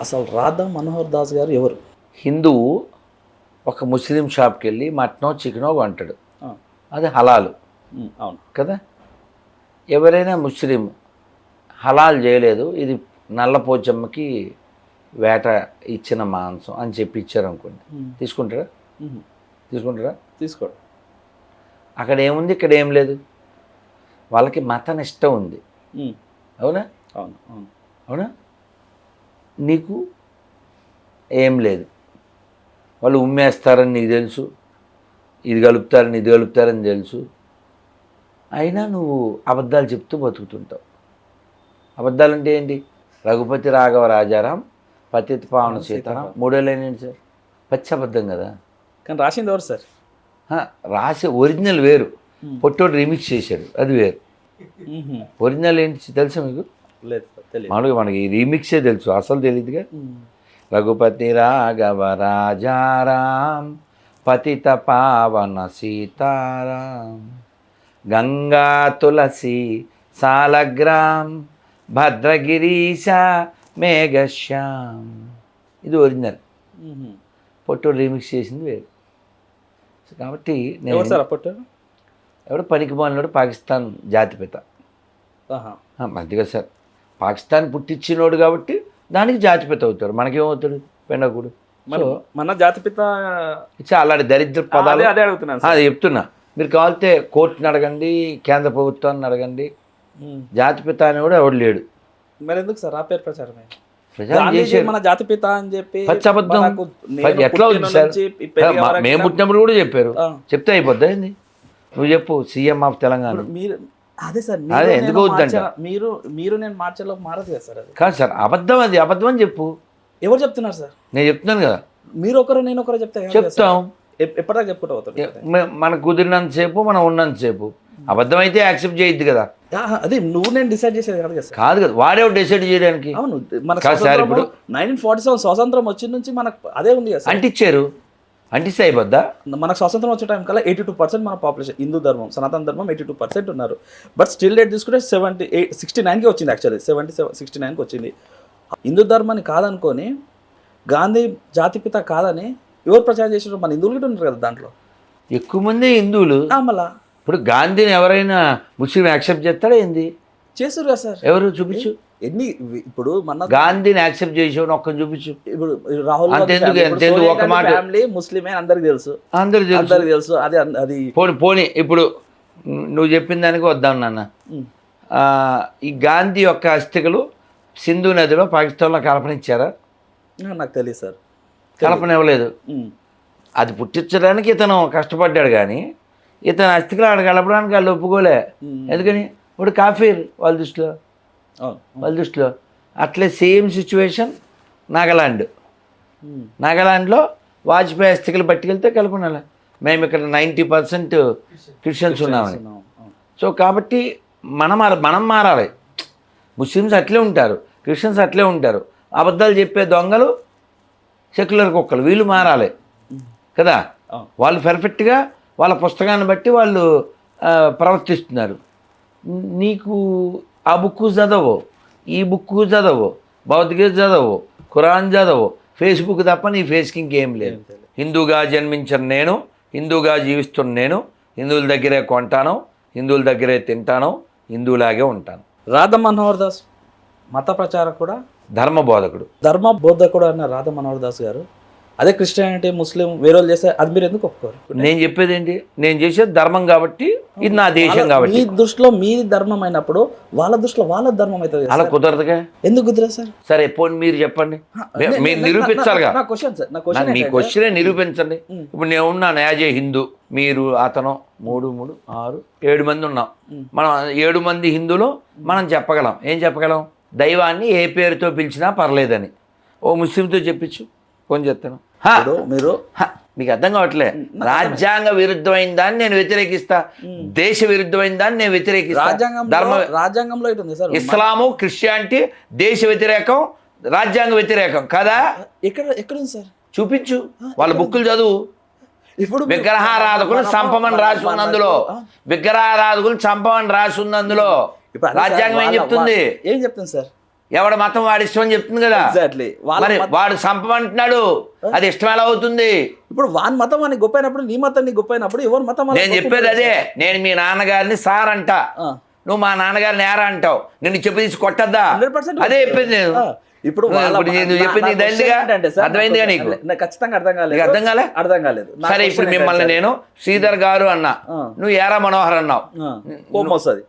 అసలు రాధా మనోహర్ దాస్ గారు ఎవరు? హిందువు ఒక ముస్లిం షాప్కి వెళ్ళి మటనో చికెనో కొంటాడు, ఆ, అది హలాలు అవును. కదా. ఎవరైనా ముస్లిం హలాల్ చేయలేదు, ఇది నల్లపోచమ్మకి వేట ఇచ్చిన మాంసం అని చెప్పి ఇచ్చారనుకోండి, తీసుకుంటారా? మ్మ్. తీసుకుంటారా? తీసుకోడు. అక్కడ ఏముంది, ఇక్కడ ఏం లేదు. వాళ్ళకి మత నిష్ట ఉంది. మ్మ్. అవునా? అవును అవును. అవునా? నీకు ఏం లేదు. వాళ్ళు ఉమ్మేస్తారని నీకు తెలుసు, ఇది కలుపుతారని ఇది కలుపుతారని తెలుసు, అయినా నువ్వు అబద్ధాలు చెప్తూ బతుకుతుంటావు. అబద్ధాలు అంటే ఏంటి? రఘుపతి రాఘవ రాజారాం పతిత పావన సీతారాం మూడేళ్ళైన సార్, పచ్చి అబద్ధం కదా. కానీ రాసింది ఎవరు సార్? రాసే ఒరిజినల్ వేరు, పొట్టోడు రీమిక్స్ చేశాడు, అది వేరు. మ్మ్. ఒరిజినల్ ఏంటి తెలుసా మీకు? లేదు సార్, తెలియదు. మామూలుగా మనకి రీమిక్సే తెలుసు, అసలు తెలియదుగా. రఘుపతి రాఘవ రాజారాం పతిత పావన సీతారాం గంగా తులసి సాలగ్రాం భద్రగిరీశ మేఘశ్యాం. ఇది ఒరిజినల్, మ్మ్. పొట్టోడు రీమిక్స్ చేసింది వేరు. కాబట్టి నేను ఎవరు సార్ అప్పట్లో? ఎవడు పనికి మాలినాడు, పాకిస్తాన్ జాతిపిత. ఆహా. మంచిగా సార్, పాకిస్తాన్ పుట్టించినోడు కాబట్టి దానికి జాతిపిత అవుతాడు, మనకేమవుతాడు? పెండకుడు. మరి మన జాతిపిత అలాంటి దరిద్ర పదాలు అదే అడుగుతున్నాను సార్. అది చెప్తున్నా. మీరు కావాలితే కోర్టుని అడగండి, కేంద్ర ప్రభుత్వాన్ని అడగండి, మ్మ్. జాతిపిత అని కూడా ఎవడు లేడు. మరి ఎందుకు సార్ ఆ పేరు ప్రచారమే? ప్రచారం గాంధీజీ చేశారు, మన జాతిపిత అని చెప్పి పచ్చి అబద్ధం. మనకు నేను ఎట్లా ఉంది పుట్టిన సార్? నుంచి ఈ పెరిగే వరకు మేము పుట్టినప్పుడు కూడా చెప్పారు, ఆ. చెప్తే అయిపోద్దా ఏంది? నువ్వు చెప్పు, సీఎం ఆఫ్ తెలంగాణ. మీరు అదే సార్, అదే ఎందుకు వద్దంట? మీరు నేను మార్చలో మారదు కదా సార్. అది కాదు సార్, అబద్ధం, అది అబద్ధం అని చెప్పు. ఎవరు చెప్తున్నారు సార్? నేను చెప్తున్నాను కదా. మీరు ఒకరు నేను ఒకరు చెప్తే కాదు కదా సార్. చెప్తాం, ఎప్పటిదాకా చెప్పుకుంటూ అవుతారు? మనకు కుదిరినంతసేపు, మనం ఉన్నంతసేపు. అబద్ధం అయితే యాక్సెప్ట్ చేయొద్దు కదా. అదే నువ్వు నేను డిసైడ్ చేసేది కాదు కదా సార్. కాదు కదా, వాడేవాడు డిసైడ్ చేయడానికి. అవును, మన కాదు సార్, ఇప్పుడు 1947 స్వాతంత్రం వచ్చిన నుంచి మనకు అదే ఉంది కదా సార్. అంటిచ్చారు, అంటిస్తే అయిపోద్దా? మనకు స్వాతంత్రం వచ్చే టైం కల్లా 82% మన పాపులేషన్ హిందూ ధర్మం, సనాతన ధర్మం 82% ఉన్నారు. బట్ స్టిల్ డేట్ తీసుకుంటే 69కి వచ్చింది. యాక్చువల్లీ 69కి వచ్చింది. హిందూ ధర్మాన్ని కాదనుకొని గాంధీ జాతిపిత కాదని ఎవరు ప్రచారం చేసారు? మన హిందువులు కూడా ఉన్నారు కదా దాంట్లో. ఎక్కువ మంది హిందువులు. మళ్ళా ఇప్పుడు గాంధీని ఎవరైనా ముస్లిం యాక్సెప్ట్ చేస్తాడా ఏంది? చేస్తారు కదా సార్. ఎవరు చూపించు, ఎన్ని ఇప్పుడు మన గాంధీని యాక్సెప్ట్ చేసేవాడు ఒక్కని చూపించు. ఇప్పుడు రాహుల్ అంతెందుకు, ఎంతెందుకు ఒక మాట. ఫ్యామిలీ ముస్లిమే అందరికి తెలుసు, అందరు అందరికి తెలుసు. అది అది పోనీ ఇప్పుడు నువ్వు చెప్పిన దానికి వద్దాం నాన్న. ఈ గాంధీ యొక్క అస్థికలు సింధు నదిలో పాకిస్తాన్లో కలపనిచ్చారా? నాకు తెలియదు సార్. కలపన ఇవ్వలేదు. అది పుట్టించడానికి ఇతను కష్టపడ్డాడు, కానీ ఇతను అస్థికలు ఆడ కలపడానికి వాళ్ళు ఒప్పుకోలే. ఎందుకని? ఇప్పుడు కాఫీర్ వాళ్ళ దృష్టిలో, వాళ్ళ దృష్టిలో. అట్లే సేమ్ సిచ్యువేషన్ నాగాలాండ్. నాగాలాండ్లో వాజ్పేయి అస్థికలు పట్టుకెళ్తే కలుపునాలి. మేము ఇక్కడ 90% క్రిస్టియన్స్ ఉన్నామని. సో కాబట్టి మనం మారాలి. ముస్లిమ్స్ అట్లే ఉంటారు, క్రిస్టియన్స్ అట్లే ఉంటారు. అబద్ధాలు చెప్పే దొంగలు సెక్యులర్ కుక్కలు, వీళ్ళు మారాలి కదా. వాళ్ళు పర్ఫెక్ట్గా వాళ్ళ పుస్తకాన్ని బట్టి వాళ్ళు ప్రవర్తిస్తున్నారు. నీకు ఆ బుక్ చదవో, ఈ బుక్ చదవో, భగవద్గీత చదవో, ఖురాన్ చదవో, ఫేస్బుక్ తప్ప నీ ఫేస్కి ఇంకేం లేదు. హిందూగా జన్మించిన నేను, హిందూగా జీవిస్తున్న నేను, హిందువుల దగ్గరే కొంటాను, హిందువుల దగ్గరే తింటాను, హిందువులాగే ఉంటాను. రాధా మనోహర్ దాస్ మత ప్రచారం కూడా, ధర్మ బోధకుడు అన్న రాధా మనోహర్ దాస్ గారు అదే క్రిస్టియానిటీ ముస్లిం వేరే వాళ్ళు చేస్తే అది మీరు ఎందుకు ఒప్పుకోరు? నేను చెప్పేది ఏంటి, నేను చేసేది ధర్మం కాబట్టి, ఇది నా దేశం కాబట్టి. మీ దృష్టిలో మీది ధర్మం అయినప్పుడు వాళ్ళ దృష్టిలో వాళ్ళ ధర్మం అవుతుంది. అలా కుదరదుగా. ఎందుకు కుదరదు సార్? సరే పోనీ మీరు చెప్పండి, మీరు నిరూపించాలిగా. నా క్వశ్చన్ సార్, నా క్వశ్చన్ మీ క్వశ్చనే నిరూపించండి. ఇప్పుడు నేను ఉన్నాను యాజ్ ఏ హిందూ, మీరు అతను 3, 3, 6, 7 మంది ఉన్నాం. మనం 7 మంది హిందువులు మనం చెప్పగలం. ఏం చెప్పగలం? దైవాన్ని ఏ పేరుతో పిలిచినా పర్లేదని. ఓ ముస్లింతో చెప్పించు, ఫోన్ చేస్తాను. మీరు మీకు అర్థం కావట్లే. రాజ్యాంగ విరుద్ధమైన దాన్ని నేను వ్యతిరేకిస్తా, దేశ విరుద్ధమైన దాన్ని నేను వ్యతిరేకిస్తా. రాజ్యాంగంలో ఉంది సార్. ఇస్లాము, క్రిస్టియానిటీ దేశ వ్యతిరేకం, రాజ్యాంగ వ్యతిరేకం కదా. ఎక్కడ ఉంది సార్? చూపించు, వాళ్ళ బుక్కులు చదువు. ఇప్పుడు విగ్రహారాధకులను చంపమని రాసి ఉంది అందులో, విగ్రహారాధకులను చంపమని రాసి ఉంది అందులో. రాజ్యాంగం ఏం చెప్తుంది? ఏం చెప్తుంది సార్? ఎవడ మతం వాడి ఇష్టం అని చెప్తుంది కదా. ఎగ్జాక్ట్లీ. మరి వాడు సంపమంటున్నాడు, అది ఇష్టం ఎలా అవుతుంది? ఇప్పుడు వాని మతం అని గొప్పైనప్పుడు నీ మతం నీ గొప్పైనప్పుడు ఎవరి మతం వాళ్ళ నేను చెప్పేది అదే. నేను మీ నాన్నగారిని సార్ అంట, నువ్వు మా నాన్నగారిని ఏరా అంటావు, నిన్ను చెప్పి తీసి కొట్టద్దా? 100% అదే చెప్పేది నేను. ఇప్పుడు చెప్పింది అర్థమైందిగా నీకు? ఖచ్చితంగా అర్థం కాలేదు. అర్థం కాలేదు. సరే, ఇప్పుడు మిమ్మల్ని నేను శ్రీధర్ గారు అన్నా, నువ్వు ఏరా మనోహర్ అన్నావు, కోపం వస్తుంది,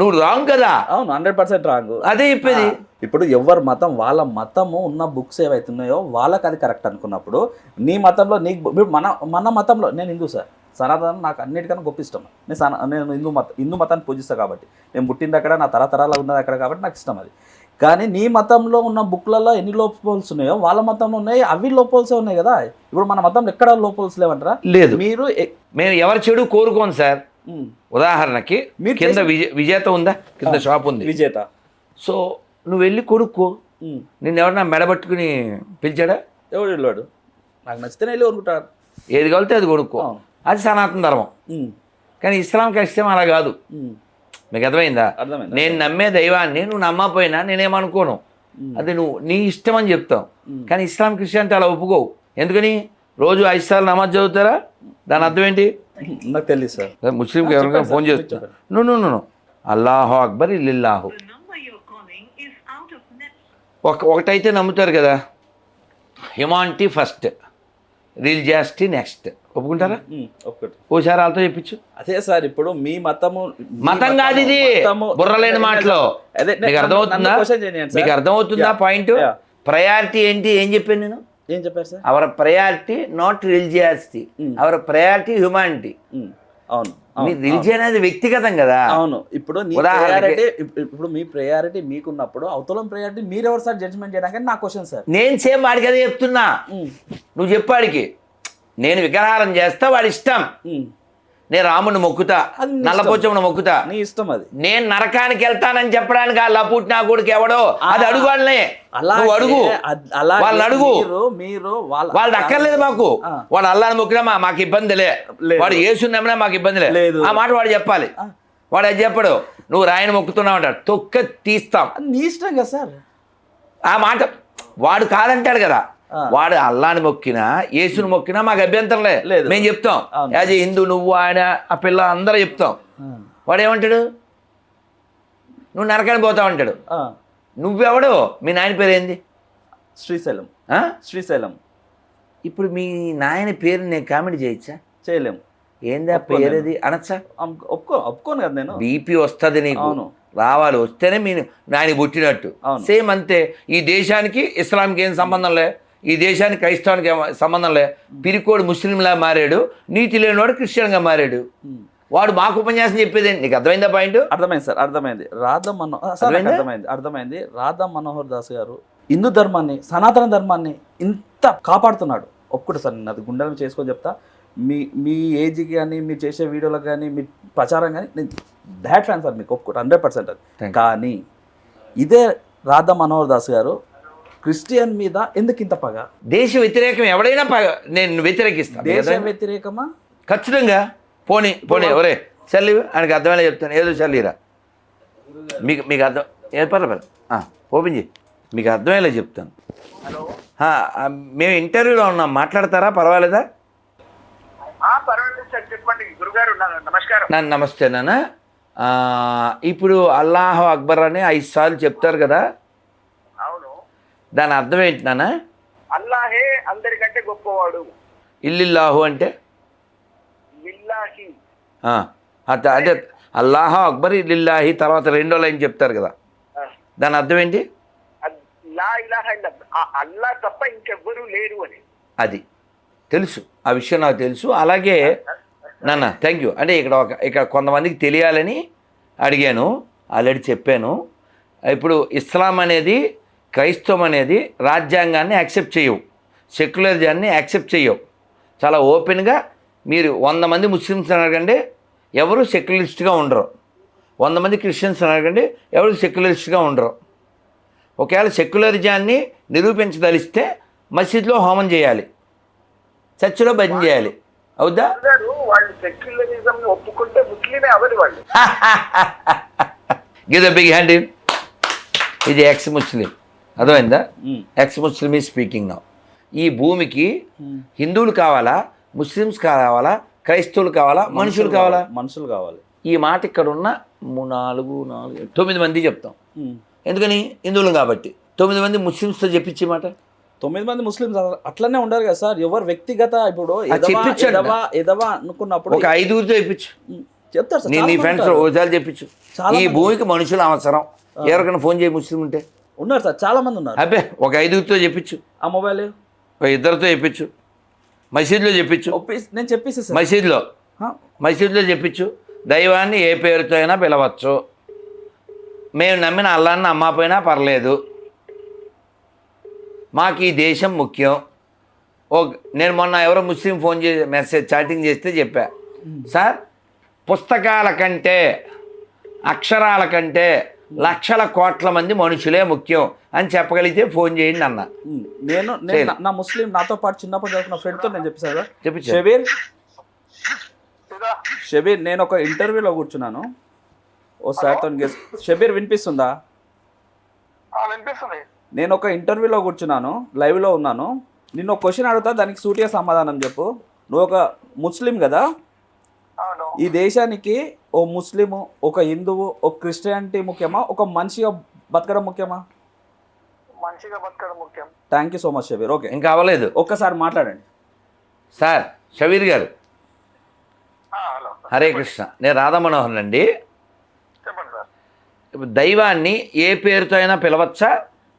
నువ్వు రాంగ్ కదా. అవును, 100% రాంగ్. అదే చెప్పేది. ఇప్పుడు ఎవరి మతం వాళ్ళ మతము ఉన్న బుక్స్ ఏవైతున్నాయో వాళ్ళకి అది కరెక్ట్ అనుకున్నప్పుడు నీ మతంలో నీకు మన మతంలో నేను హిందూ సార్, సనాతనం నాకు అన్నిటికన్నా గొప్ప ఇష్టం. నేను హిందూ మతాన్ని పూజిస్తాను కాబట్టి, నేను పుట్టింది అక్కడ, నా తరతరాలు ఉన్నది అక్కడ కాబట్టి నాకు ఇష్టం అది. కానీ నీ మతంలో ఉన్న బుక్లలో ఎన్ని లోపోల్స్ ఉన్నాయో వాళ్ళ మతంలో ఉన్నాయి, అవి లోపోల్సే ఉన్నాయి కదా. ఇప్పుడు మన మతంలో ఎక్కడ లోపోల్స్ లేవంటారా? లేదు. మేము ఎవరి చెడు కోరుకోను సార్. ఉదాహరణకి కింద విజేత ఉందా, కింద షాప్ ఉంది విజేత. సో నువ్వు వెళ్ళి కొనుక్కో. నిన్ను ఎవరన్నా మెడబట్టుకుని పిలిచాడా? ఎవడు వెళ్ళాడు? నాకు నచ్చితేనే వెళ్ళి కొనుక్కుంటారు. ఏది కలితే అది కొనుక్కో, అది సనాతన ధర్మం. కానీ ఇస్లాం క్రిస్టియం అలా కాదు. మీకు అర్థమైందా? నేను నమ్మే దైవాన్ని నువ్వు నమ్మకపోయినా నేనేమనుకోను, అది నువ్వు నీ ఇష్టం అని చెప్తావు. కానీ ఇస్లాం క్రిస్టియానిటీ అలా ఒప్పుకోవు. ఎందుకని? రోజు 5 సార్లు నమాజ్ చదువుతారా? దాని అర్థం ఏంటి? నాకు తెలియదు సార్. ముస్లింకి ఎవరికైనా ఫోన్ చేస్తారు, నువ్వు అల్లాహు అక్బర్ ఇల్లిల్లాహు ఒకటైతే నమ్ముతారు కదా, హ్యుమానిటీ ఫస్ట్, రిలీజియాసిటీ నెక్స్ట్. ఒప్పుకుంటారా? ఓసారి వాళ్ళతో చెప్పించు. అదే సార్, ఇప్పుడు మీ మతం కాదు ఇది, బుర్రలేని మాటలో. మీకు అర్థమవుతుందా? మీకు అర్థమవుతుందా పాయింట్? ప్రయారిటీ ఏంటి? ఏం చెప్పాను నేను? ఏం చెప్పారు sir? Our priority not religiosity, our priority humanity. అవును, మీ రిలీజియన్ అనేది వ్యక్తిగతం కదా. అవును. ఇప్పుడు మీ ప్రయారిటీ మీకున్నప్పుడు అవతలం ప్రయారిటీ మీరెవరు సార్ జడ్జ్మెంట్ చేయడానికి? నా క్వశ్చన్ సార్. నేను సేమ్ వాడికి అదే చెప్తున్నా. నువ్వు చెప్పాడికి నేను విగ్రహారం చేస్తా, వాడి ఇష్టం. నేను రాముడిని మొక్కుతా, నల్లపోచమ్మను మొక్కుతా, నీ ఇష్టం అది. నేను నరకానికి వెళ్తానని చెప్పడానికి ఆ లపుట్ నా కొడుకు ఎవడో అది అడుగు. వాళ్ళనే అడుగు, వాళ్ళని అడుగు. వాళ్ళు అక్కర్లేదు మాకు. వాడు అల్లాని మొక్కినా మాకు ఇబ్బందిలే, వాడు యేసుని నమ్మినా మాకు ఇబ్బంది లేదు. ఆ మాట వాడు చెప్పాలి. వాడు అది చెప్పడు. నువ్వు రాయని మొక్కుతున్నావు అంటాడు, తొక్క తీస్తాం. నీ ఇష్టం కదా సార్. ఆ మాట వాడు కాదంటాడు కదా. వాడు అల్లాని మొక్కినా యేసుని మొక్కినా మాకు అభ్యంతరం లేదు, మేము చెప్తాం. యాజ్ ఏ హిందూ నువ్వు, ఆయన, ఆ పిల్ల అందరూ చెప్తాం. వాడు ఏమంటాడు? నువ్వు నరకానికి పోతావు అంటాడు. నువ్వెవడు? మీ నాయన పేరు ఏంది? శ్రీశైలం. శ్రీశైలం. ఇప్పుడు మీ నాయన పేరు నేను కామెంట్ చేయొచ్చా? చేయలేము. ఏందా పేరు అది అనొచ్చా? ఒప్పుకోను కదా నేను. బీపీ వస్తుంది నీకు, రావాలి, వస్తేనే మీ నాయన పుట్టినట్టు. సేమ్ అంతే. ఈ దేశానికి ఇస్లాంకి ఏం సంబంధం లే, ఈ దేశానికి క్రైస్తవానికి సంబంధం లే. పిరికోడు ముస్లింలా మారాడు, నీతి లేనివాడు క్రిస్టియన్గా మారాడు. వాడు మాకు ఉపన్యాసం చెప్పేది. నీకు అర్థమైందా పాయింట్? అర్థమైంది సార్, అర్థమైంది. అర్థమైంది. రాధా మనోహర్ దాస్ గారు హిందూ ధర్మాన్ని, సనాతన ధర్మాన్ని ఇంత కాపాడుతున్నాడు. ఒక్కటి సార్, నేను అది గుండెలను చేసుకొని చెప్తా. మీ ఏజ్కి కానీ, మీరు చేసే వీడియోలకు కానీ, మీ ప్రచారం కానీ, నేను దాట్ ఫ్యాన్ సార్ మీకు. ఒక్కటి 100% అది. కానీ ఇదే రాధా మనోహర్ దాస్ గారు క్రిస్టియన్ మీద ఎందుకు ఇంత పగ? దేశ వ్యతిరేకం ఎవడైనా పగ నేను వ్యతిరేకిస్తాను. దేశ వ్యతిరేకమా? ఖచ్చితంగా. పోనీ ఎవరే చల్లి ఆయనకి అర్థమయ్యేలా చెప్తాను. ఏదో చల్లిరా, మీకు అర్థం ఏ పర్లేదు ఓపెన్ చేయి, మీకు అర్థమయ్యేలా చెప్తాను. మేము ఇంటర్వ్యూలో ఉన్నాం, మాట్లాడతారా? పర్వాలేదా? నమస్తే నాన్న. ఇప్పుడు అల్లాహు అక్బర్ అని 5 సార్లు చెప్తారు కదా, దాని అర్థం ఏంటి నాన్న? అల్లాహే అందరికంటే గొప్పవాడు. ఇల్లిల్లాహు అంటే అంటే అల్లాహు అక్బర్ ఇల్లిల్లాహి తర్వాత 2వ లైన్ చెప్తారు కదా, దాని అర్థం ఏంటి? లా ఇలాహ ఇల్లల్లాహ్, అల్లాహ్ తప్ప ఇంకెవ్వరూ లేరు అని. అది తెలుసు, ఆ విషయం నాకు తెలుసు. అలాగే నాన్న థ్యాంక్ యూ. అంటే ఇక్కడ కొంతమందికి తెలియాలని అడిగాను, ఆల్రెడీ చెప్పాను. ఇప్పుడు ఇస్లాం అనేది, క్రైస్తవం అనేది రాజ్యాంగాన్ని యాక్సెప్ట్ చేయవు, సెక్యులరిజాన్ని యాక్సెప్ట్ చేయవు. చాలా ఓపెన్గా మీరు 100 మంది ముస్లిమ్స్ అడగండి, ఎవరు సెక్యులరిస్ట్గా ఉండరు. 100 మంది క్రిస్టియన్స్ అడగండి, ఎవరు సెక్యులరిస్ట్గా ఉండరు. ఒకవేళ సెక్యులరిజాన్ని నిరూపించదలిస్తే మసీద్లో హోమం చేయాలి, చర్చిలో భజన చేయాలి. అవుద్దా? వాళ్ళు సెక్యులరిజం ఒప్పుకుంటే ముస్లిమే అవరు వాళ్ళు. Give the big hand. ఇది ఎక్స్ ముస్లిం, అర్థమైందా? ఎక్స్ ముస్లిం ఈ స్పీకింగ్ నౌ. ఈ భూమికి హిందువులు కావాలా, ముస్లిమ్స్ కావాలా, క్రైస్తవులు కావాలా, మనుషులు కావాలా? మనుషులు కావాలి. ఈ మాట ఇక్కడ ఉన్న 9 మంది చెప్తాం. ఎందుకని? హిందువులు కాబట్టి. 9 మంది ముస్లిమ్స్తో చెప్పించే మాట. 9 మంది ముస్లిమ్స్ అట్లనే ఉండరు కదా సార్. ఎవరు వ్యక్తిగత ఇప్పుడు ఎదవా అనుకున్నప్పుడు ఒక 5గురితో చెప్పించు, చెప్తారు సార్. నీ ఫ్రెండ్స్ ఒకసారి చెప్పించు. ఈ భూమికి మనుషులు అవసరం. ఎవరికైనా ఫోన్ చేయి ముస్లిం ఉంటే. ఉన్నారు సార్, చాలా మంది ఉన్నారు. అబ్బే ఒక 5గురితో చెప్పించు. ఆ మొబైల్ ఒక 2తో చెప్పించు. మసీదులో చెప్పించు. నేను చెప్పేసి సార్, మసీదులో చెప్పించు. దైవాన్ని ఏ పేరుతో అయినా పిలవచ్చు. మేము నమ్మిన అల్లాన్ని నమ్మకపోయినా పర్లేదు. మాకు ఈ దేశం ముఖ్యం. నేను మొన్న ఎవరో ముస్లిం ఫోన్ చేసి చాటింగ్ చేస్తే చెప్పా, సార్ పుస్తకాల కంటే అక్షరాల కంటే లక్షల కోట్ల మంది మనుషులే ముఖ్యం అని చెప్పగలిగితే ఫోన్ చేయండి అన్న. నేను నా ముస్లిం నాతో పాటు చిన్నప్పుడు చదువుకున్న ఫ్రెండ్తో నేను చెప్పేసాను. షబీర్ నేను ఒక ఇంటర్వ్యూలో కూర్చున్నాను. ఓ సార్తో షబీర్ వినిపిస్తుందా? నేను ఒక ఇంటర్వ్యూలో కూర్చున్నాను, లైవ్లో ఉన్నాను. నిన్ను ఒక క్వశ్చన్ అడుగుతా, దానికి సూటిగా సమాధానం చెప్పు. నువ్వు ఒక ముస్లిం కదా, ఈ దేశానికి ఓ ముస్లిము, ఒక హిందువు, ఒక క్రిస్టియానిటీ ముఖ్యమా, ఒక మనిషిగా బతకడం ముఖ్యమా? మంచిగా బతకడం ముఖ్యం. Thank you so much Shabir. Okay, ఇంకా అవ్వలేదు, ఒక్కసారి మాట్లాడండి సార్. షబీర్ గారు, హలో, హరే కృష్ణ. నేను రాధామనోహర్ అండి. చెప్పండి సార్. ఇప్పుడు దైవాన్ని ఏ పేరుతో అయినా పిలవచ్చా,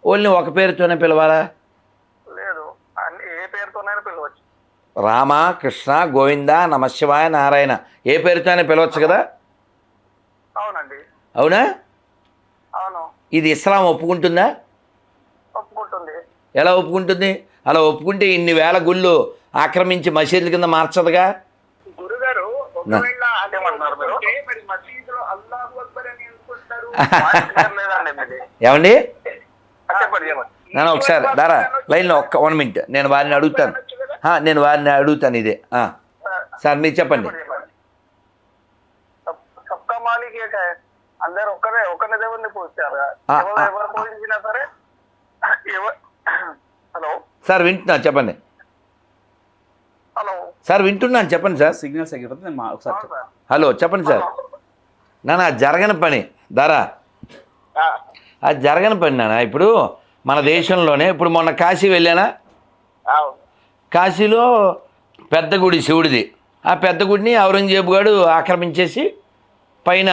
ఓన్లీ ఒక పేరుతోనే పిలవాలా? లేదు, అన్ని ఏ పేరుతోనైనా పిలవచ్చు. రామ, కృష్ణ, గోవింద, నమశివాయ, నారాయణ ఏ పేరుతో అయినా పిలవచ్చు కదా? అవునండి. అవునా? అవును. ఇది ఇస్లాం ఒప్పుకుంటుందా? ఒప్పుకుంటుంది. ఎలా ఒప్పుకుంటుంది? అలా ఒప్పుకుంటే ఇన్ని వేల గుళ్ళు ఆక్రమించి మసీదుల కింద మార్చదుగా? గురుగారు, ఒకవేళ అదేమంటున్నారు మీరు, మరి మసీదులో అల్లాహు అక్బర్ అని అనుకుంటారు. ఏమండి? చెప్పండి, చెప్పండి. నేను ఒకసారి దారా లైన్లో 1 మినిట్ నేను వారిని అడుగుతాను. నేను వారిని అడుగుతాను ఇదే. సార్ మీరు చెప్పండి. సబ్కా మాలిక్ ఏక హై. అందరు ఒకరిని దేవుడిని పూజిస్తారు. ఎవరు పూజించినా సరే. హలో సార్, వింటున్నా, చెప్పండి. హలో సార్ వింటున్నాను, చెప్పండి సార్. సిగ్నల్స్ ఎగిరిపోతే నేను ఒకసారి సార్. హలో, చెప్పండి సార్. నాన్న జరగని పని దారా, అది జరగని పని నాన్న. ఇప్పుడు మన దేశంలోనే ఇప్పుడు మొన్న కాశీ వెళ్ళానా? కాశీలో పెద్ద గుడి శివుడిది. ఆ పెద్ద గుడిని ఔరంగజేబు గారు ఆక్రమించేసి పైన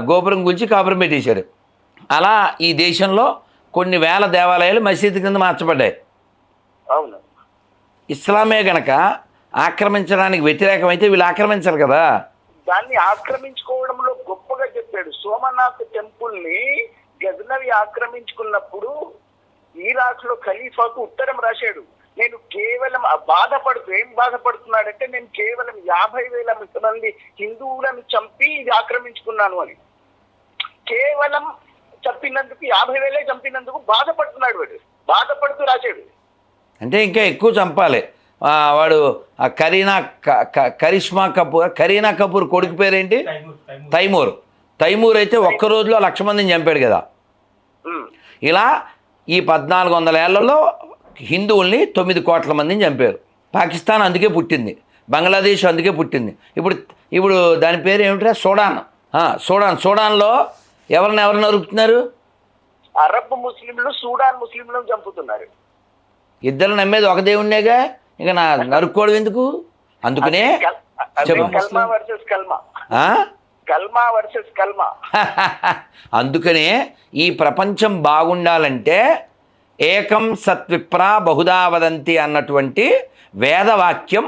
గోపురం గురించి కాపురం పెట్టేశాడు. అలా ఈ దేశంలో కొన్ని వేల దేవాలయాలు మసీదు కింద మార్చబడ్డాయి. అవును. ఇస్లామే గనక ఆక్రమించడానికి వ్యతిరేకమైతే వీళ్ళు ఆక్రమించరు కదా. దాన్ని ఆక్రమించుకోవడంలో గొప్పగా చెప్పాడు. సోమనాథ్ టెంపుల్ ని గజనవి ఆక్రమించుకున్నప్పుడు ఇరాక్ లో ఖలీఫాకు ఉత్తరం రాశాడు. నేను కేవలం ఏం బాధపడుతున్నాడంటే, నేను కేవలం 50,000 మంది హిందువులను చంపి ఇది ఆక్రమించుకున్నాను అని. కేవలం చంపినందుకు 50,000 చంపినందుకు బాధపడుతున్నాడు. వాడు బాధపడుతూ రాశాడు. అంటే ఇంకా ఎక్కువ చంపాలి. వాడు కరీనా కపూర్ కొడుకు పేరేంటి? తైమూర్ అయితే ఒక్క రోజులో 1,00,000 మందిని చంపాడు కదా. ఇలా ఈ 1400 ఏళ్లలో హిందువుల్ని 9 కోట్ల మందిని చంపారు. పాకిస్తాన్ అందుకే పుట్టింది, బంగ్లాదేశ్ అందుకే పుట్టింది. ఇప్పుడు దాని పేరు ఏమిటా? సూడాన్లో ఎవరిని నరుకుతున్నారు? అరబ్ ముస్లింలు సూడాన్ ముస్లింలను చంపుతున్నారు. ఇద్దరు నమ్మేది ఒక దేవుణ్ణేగా, ఇంకా నరుక్కోవడం ఎందుకు? అందుకనే అందుకనే ఈ ప్రపంచం బాగుండాలంటే ఏకం సత్విప్రా బహుదా వదంతి అన్నటువంటి వేదవాక్యం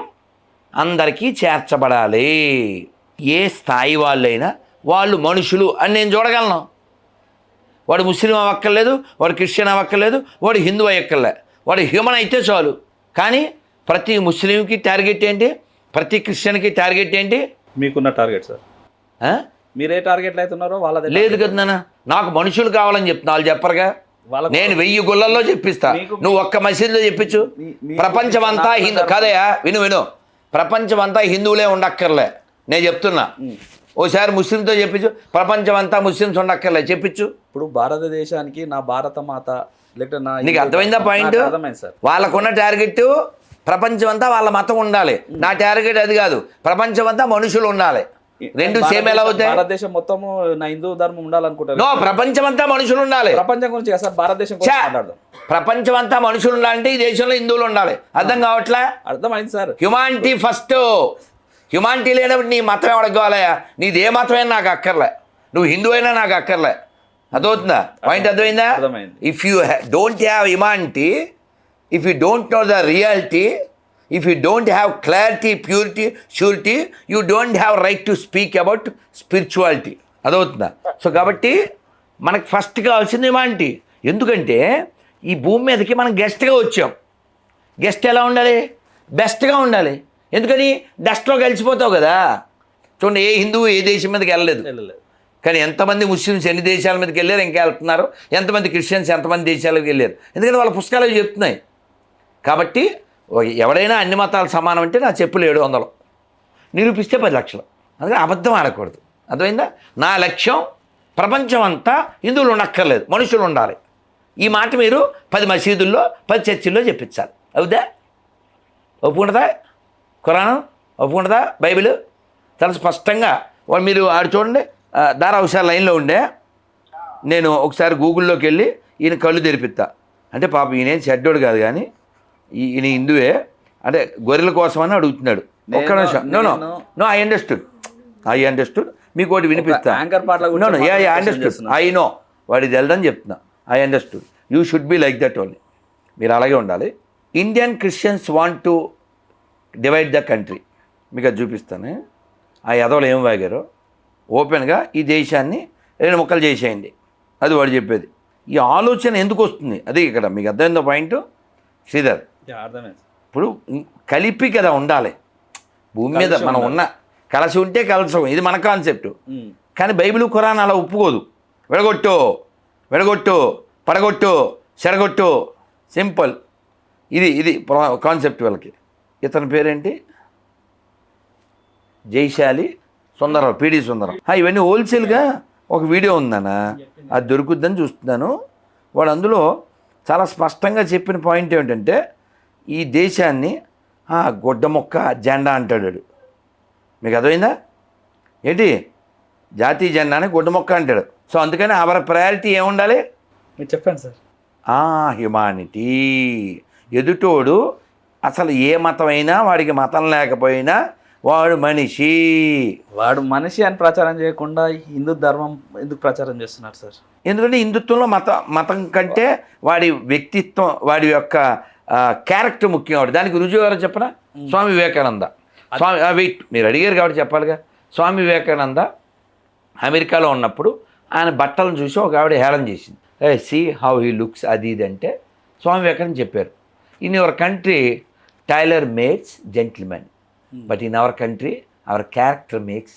అందరికీ చేర్చబడాలి. ఏ స్థాయి వాళ్ళైనా వాళ్ళు మనుషులు అని నేను చూడగలను. వాడు ముస్లిం అవ్వక్కర్లేదు, వాడు క్రిస్టియన్ అవ్వక్కర్లేదు, వాడు హిందూ అయ్యక్కర్లే, వాడు హ్యూమన్ అయితే చాలు. కానీ ప్రతి ముస్లింకి టార్గెట్ ఏంటి? ప్రతి క్రిస్టియన్కి టార్గెట్ ఏంటి? మీకున్న టార్గెట్ సార్. మీరే టార్గెట్లు అవుతున్నారో వాళ్ళ లేదు కదా నాన్న. నాకు మనుషులు కావాలని చెప్తున్నా, వాళ్ళు చెప్పరుగా. నేను 1000 గుళ్ళల్లో చెప్పిస్తా, నువ్వు ఒక్క మసీదులో చెప్పించు. ప్రపంచమంతా హిందూ కాదయా, విను ప్రపంచమంతా హిందువులే ఉండక్కర్లే. నేను చెప్తున్నా, ఓసారి ముస్లింతో చెప్పించు, ప్రపంచం అంతా ముస్లిమ్స్ ఉండక్కర్లేదు చెప్పించు. ఇప్పుడు భారతదేశానికి నా భారత మాత లేకపోతే నా నీకు అర్థమైందా పాయింట్? నాకు అర్థమైంది సార్. వాళ్ళకున్న టార్గెట్ ప్రపంచం అంతా వాళ్ళ మతం ఉండాలి. నా టార్గెట్ అది కాదు, ప్రపంచం అంతా మనుషులు ఉండాలి. రెండు సేమ్ ఎలా అవుతాయి? భారతదేశం మొత్తము నా హిందూ ధర్మం ఉండాలనుకుంటారు. నో, ప్రపంచం అంతా మనుషులు ఉండాలి. ప్రపంచం గురించి కదా సార్, భారతదేశం గురించి మాట్లాడదాం. ప్రపంచం అంతా మనుషులు ఉండాలంటే ఈ దేశంలో హిందువులు ఉండాలి. అర్థం కావట్లే? అర్థమైంది సార్. Humanity first. హ్యుమానిటీ లేనప్పుడు నీ మతం ఎవరికి కావాలయా? నీది ఏ మతమైనా నాకు అక్కర్లే, నువ్వు హిందూ అయినా నాకు అక్కర్లే. అర్థమవుతుందా పాయింట్? అర్థమైందా? అర్థమైంది. If you don't have humanity, if you don't know the reality, if you don't have clarity, purity, surety, you don't have right to speak about spirituality. అదవుతుందా? సో కాబట్టి మనకు ఫస్ట్ కావాల్సింది హ్యుమానిటీ. ఎందుకంటే ఈ భూమి మీదకి మనం గెస్ట్గా వచ్చాం. గెస్ట్ ఎలా ఉండాలి? బెస్ట్గా ఉండాలి. ఎందుకని? డస్ట్లో కలిసిపోతావు కదా. చూడండి, ఏ హిందువు ఏ దేశం మీదకి వెళ్ళలేదు, కానీ ఎంతమంది ముస్లిమ్స్ ఎన్ని దేశాల మీదకి వెళ్ళారు, ఇంకా వెళ్తున్నారు. ఎంతమంది క్రిస్టియన్స్ ఎంతమంది దేశాలకు వెళ్ళారు, ఎందుకంటే వాళ్ళ పుస్తకాలు చెప్తున్నాయి. కాబట్టి ఎవడైనా అన్ని మతాలు సమానం అంటే నా చెప్పులు 700 నిరూపిస్తే 10 లక్షలు. అందుకని అబద్ధం ఆడకూడదు. అర్థమైందా? నా లక్ష్యం ప్రపంచం అంతా హిందువులు ఉండక్కర్లేదు, మనుషులు ఉండాలి. ఈ మాట మీరు 10 మసీదుల్లో 10 చర్చిల్లో చెప్పించాలి. అవుదా? ఒప్పుకుంటుందా? ఖురాను ఒప్పుకుంటుందా? బైబిల్ చాలా స్పష్టంగా మీరు ఆడు చూడండి. దారా ఒకసారి లైన్లో ఉండే, నేను ఒకసారి గూగుల్లోకి వెళ్ళి ఈయన కళ్ళు తెరిపిస్తా అంటే పాపం ఈయనేం చెడ్డోడు కాదు, కానీ ఈయన హిందువే అంటే గొర్రెల కోసం అని అడుగుతున్నాడు. ఒక్క నిమిషం. No I understood. మీకు ఒకటి వినిపిస్తా. ఐ నో వాడిది వెళ్ళదని చెప్తున్నా. I understood. You should be like that only. మీరు అలాగే ఉండాలి. Indian Christians want to divide the country. మీకు అది చూపిస్తాను. ఆ ఎదవలు ఏం వాగారో ఓపెన్గా ఈ దేశాన్ని 2 ముక్కలు చేసేయండి, అది వాడు చెప్పేది. ఈ ఆలోచన ఎందుకు వస్తుంది? అది ఇక్కడ మీకు అర్థమైందో పాయింట్ శ్రీధర్. ఇప్పుడు కలిపి కదా ఉండాలి. భూమి మీద మనం ఉన్న కలిసి ఉంటే కలసం, ఇది మన కాన్సెప్ట్. కానీ బైబిల్ ఖురాన్ అలా ఒప్పుకోదు. విడగొట్టు పడగొట్టు చెడగొట్టు, సింపుల్. ఇది కాన్సెప్ట్ వాళ్ళకి. ఇతని పేరేంటి? జైశాలి సుందరరావు, పిడి సుందరం. ఇవన్నీ హోల్సేల్గా ఒక వీడియో ఉందన్న, అది దొరుకుద్దని చూస్తున్నాను. వాడు అందులో చాలా స్పష్టంగా చెప్పిన పాయింట్ ఏమిటంటే, ఈ దేశాన్ని గొడ్డ మొక్క జెండా అంటాడు. మీకు అర్థమైందా? ఏంటి జాతీయ జెండా అని గొడ్డ మొక్క అంటాడు. సో అందుకని అవర్ ప్రయారిటీ ఏముండాలి? మీరు చెప్పండి సార్. హ్యుమానిటీ. ఎదుటోడు అసలు ఏ మతమైనా, వాడికి మతం లేకపోయినా వాడు మనిషి అని ప్రచారం చేయకుండా హిందూ ధర్మం ఎందుకు ప్రచారం చేస్తున్నారు సార్? ఎందుకంటే హిందుత్వంలో మతం కంటే వాడి వ్యక్తిత్వం, వాడి యొక్క క్యారెక్టర్ ముఖ్యం. కాబట్టి దానికి రుజువు ఎవరో చెప్పనా? స్వామి వివేకానంద. వెయిట్, మీరు అడిగారు కాబట్టి చెప్పాలిగా. స్వామి వివేకానంద అమెరికాలో ఉన్నప్పుడు ఆయన బట్టలను చూసి ఒక ఆవిడ హేళన చేసింది. సీ హౌ హీ లుక్స్, అది ఇది అంటే స్వామి వివేకానంద చెప్పారు, in your country tailor makes gentlemen, but in our country our character makes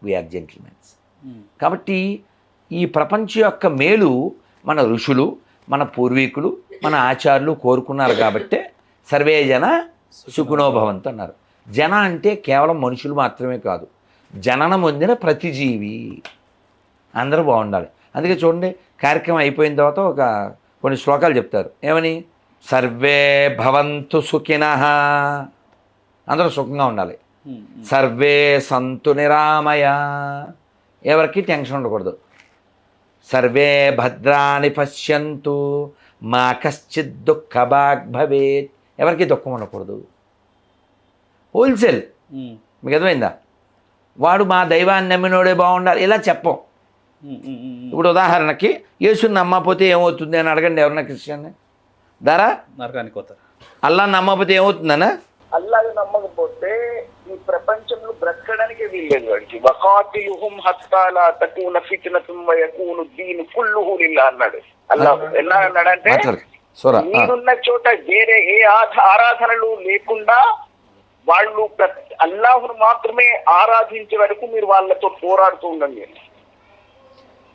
we are gentlemens. కాబట్టి ఈ ప్రపంచం యొక్క మేలు మన ఋషులు, మన పూర్వీకులు, మన ఆచార్యులు కోరుకున్నారు. కాబట్టే సర్వే జన సుఖినోభవంతు అన్నారు. జన అంటే కేవలం మనుషులు మాత్రమే కాదు, జననం పొందిన ప్రతి జీవి అందరూ బాగుండాలి. అందుకే చూడండి, కార్యక్రమం అయిపోయిన తర్వాత కొన్ని శ్లోకాలు చెప్తారు. ఏమని? సర్వే భవంతు సుఖినః, అందరూ సుఖంగా ఉండాలి. సర్వే సంతు నిరామయ, ఎవరికి టెన్షన్ ఉండకూడదు. సర్వే భద్రాని పశ్యంతు మా కశ్చిత్ దుఃఖభాగ్ భవేత్, ఎవరికి దుఃఖం ఉండకూడదు. హోల్సేల్. మీకు అర్థమైందా? వాడు మా దైవాన్ని నమ్మినోడే బాగుండాలి ఇలా చెప్పం. ఇప్పుడు ఉదాహరణకి యేసుని నమ్మకపోతే ఏమవుతుంది అని అడగండి ఎవరన్నా క్రిస్టియన్ని. దారా నరకానికి పోతారు. అల్లా నమ్మకపోతే ఏమవుతుందన్నా? అల్లాహ్ నమ్మకపోతే ఈ ప్రపంచంలో బ్రతకడానికి వీల్లేదు వాడికి. వఖాతిలుహుం హత్తా లా తకూన ఫిత్నతుం వయకూను దీను కుల్లుహు లిల్లాహ్ అన్నాడు. అల్లాహ్ ఎలా అన్నాడంటే, మీరున్న చోట వేరే ఏ ఆరాధనలు లేకుండా వాళ్ళు అల్లాహ్ను మాత్రమే ఆరాధించే వరకు మీరు వాళ్ళతో పోరాడుతూ ఉండండి.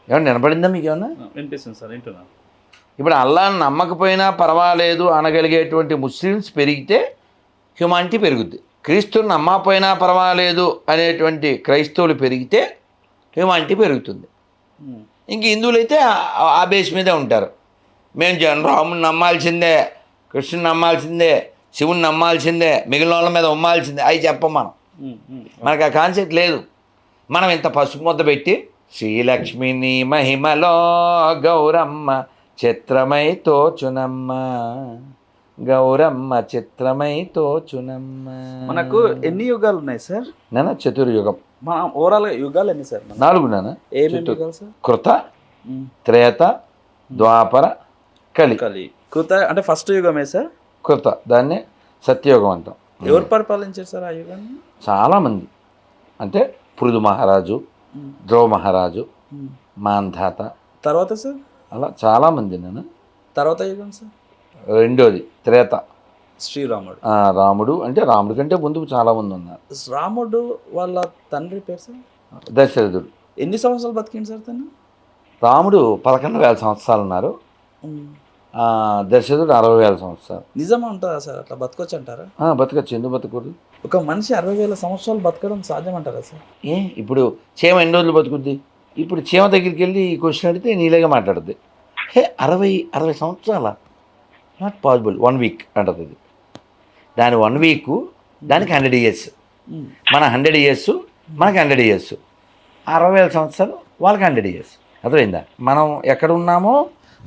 ఏమన్నా వినపడిందా మీకు? ఏమన్నా వినిపిస్తుంది సార్, వింటున్నా. ఇప్పుడు అల్లాహ్ని నమ్మకపోయినా పర్వాలేదు అనగలిగేటువంటి ముస్లిమ్స్ పెరిగితే హ్యుమానిటీ పెరుగుద్ది. క్రీస్తుని నమ్మకపోయినా పర్వాలేదు అనేటువంటి క్రైస్తవులు పెరిగితే హ్యూమానిటీ పెరుగుతుంది. ఇంక హిందువులు అయితే ఆ బేస్ మీదే ఉంటారు. మేము రాముని నమ్మాల్సిందే, కృష్ణుని నమ్మాల్సిందే, శివుని నమ్మాల్సిందే, మిగిలిన వాళ్ళ మీద ఉమ్మాల్సిందే అవి చెప్పం మనం. మనకు ఆ కాన్సెప్ట్ లేదు. మనం ఇంత పసుపు ముద్ద పెట్టి శ్రీలక్ష్మిని మహిమలో గౌరమ్మ చిత్రమై తోచునమ్మ, గౌరమ్మ చిత్రమై తోచునమ్మ. మనకు ఎన్ని యుగాలు ఉన్నాయి సార్? నాన్న చతుర్యుగం. మన ఓవరాల్ యుగాలు ఎన్ని సార్? 4 నాన్న. ఏమేమి యుగాలు సార్? కృత, త్రేత, ద్వాపర, కలి. కృత అంటే ఫస్ట్ యుగమే సార్? కృత, దాన్ని సత్యయుగం అంటాం. ఎవరు పరిపాలించారు సార్ ఆ యుగాన్ని? చాలామంది, అంటే పృథు మహారాజు, ధ్రువ మహారాజు, మాంధాత, తర్వాత సార్ అలా చాలామంది. నేను తర్వాత యుగం సార్? రెండోది త్రేత, శ్రీరాముడు. రాముడు, అంటే రాముడి కంటే ముందు చాలామంది ఉన్నారు. రాముడు వాళ్ళ తండ్రి పేరు సార్? దశరథుడు. ఎన్ని సంవత్సరాలు బతికింది సార్ తను? రాముడు 11,000 సంవత్సరాలు ఉన్నారు. దశరథుడు 60,000 సంవత్సరాలు. నిజమా ఉంటుందా సార్? అట్లా బతకొచ్చు అంటారా? బతకచ్చు, ఎందుకు బతకూడదు? ఒక మనిషి 60,000 సంవత్సరాలు బతకడం సాధ్యం అంటారా సార్? ఇప్పుడు చీమ ఎన్ని రోజులు బతుకుద్ది? ఇప్పుడు చీమ దగ్గరికి వెళ్ళి ఈ క్వశ్చన్ అడిగితే నీళ్ళగా మాట్లాడుద్ది. 60 సంవత్సరాల? నాట్ పాసిబుల్, 1 వీక్ అంటుంది ఇది. దాని 1 వీక్, దానికి 100 ఇయర్స్. మన 100 ఇయర్స్, మనకి 100 ఇయర్స్. 60,000 సంవత్సరాలు, వాళ్ళకి 100 ఇయర్స్. అర్థమైందా? మనం ఎక్కడ ఉన్నామో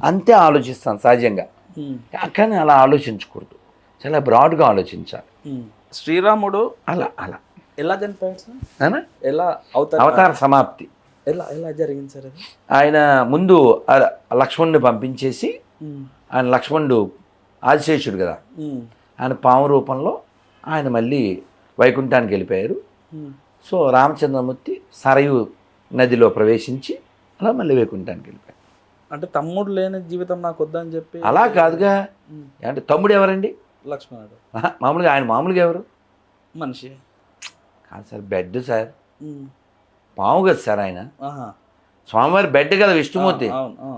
అంతే ఆలోచిస్తాం సహజంగా, కానీ అలా ఆలోచించకూడదు. చాలా బ్రాడ్గా ఆలోచించాలి. శ్రీరాముడు అలా ఎలా చనిపోయాడు సార్? ఎలా అవతార సమాప్తి ఎలా జరిగింది సార్ అది? ఆయన ముందు లక్ష్మణుని పంపించేసి, ఆయన లక్ష్మణుడు ఆదిశేషుడు కదా, ఆయన పాము రూపంలో ఆయన మళ్ళీ వైకుంఠానికి వెళ్ళిపోయారు. సో రామచంద్రమూర్తి సరయు నదిలో ప్రవేశించి అలా మళ్ళీ వైకుంఠానికి వెళ్ళిపోయారు. అంటే తమ్ముడు లేని జీవితం నాకు వద్దని చెప్పి? అలా కాదుగా. అంటే తమ్ముడు ఎవరండి? లక్ష్మణుడు. మామూలుగా ఆయన మామూలుగా ఎవరు? మనిషి కాదు సార్, బెడ్ సార్. పాము కదా సార్ ఆయన. స్వామివారి బెడ్ కదా విష్ణుమూర్తి.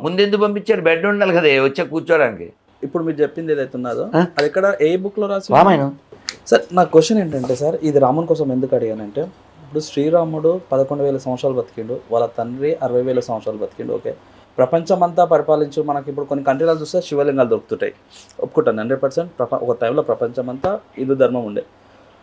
ముందెందుకు పంపించారు? బెడ్ ఉండాలి కదా వచ్చా కూర్చోడానికి. ఇప్పుడు మీరు చెప్పింది ఏదైతే ఉన్నదో అది ఎక్కడ, ఏ బుక్లో రాసి? రామాయణం. సార్ నా క్వశ్చన్ ఏంటంటే సార్, ఇది రాముని కోసం ఎందుకు అడిగానంటే, ఇప్పుడు శ్రీరాముడు 11,000 సంవత్సరాలు బతికిండు, వాళ్ళ తండ్రి 60,000 సంవత్సరాలు బతికిండు. ఓకే, ప్రపంచమంతా పరిపాలించు. మనకి ఇప్పుడు కొన్ని కంట్రీలలో చూస్తే శివలింగాలు దొరుకుతుంటాయి, ఒప్పుకుంటాను 100%. ఒక టైంలో ప్రపంచమంతా హిందూ ధర్మం ఉండే.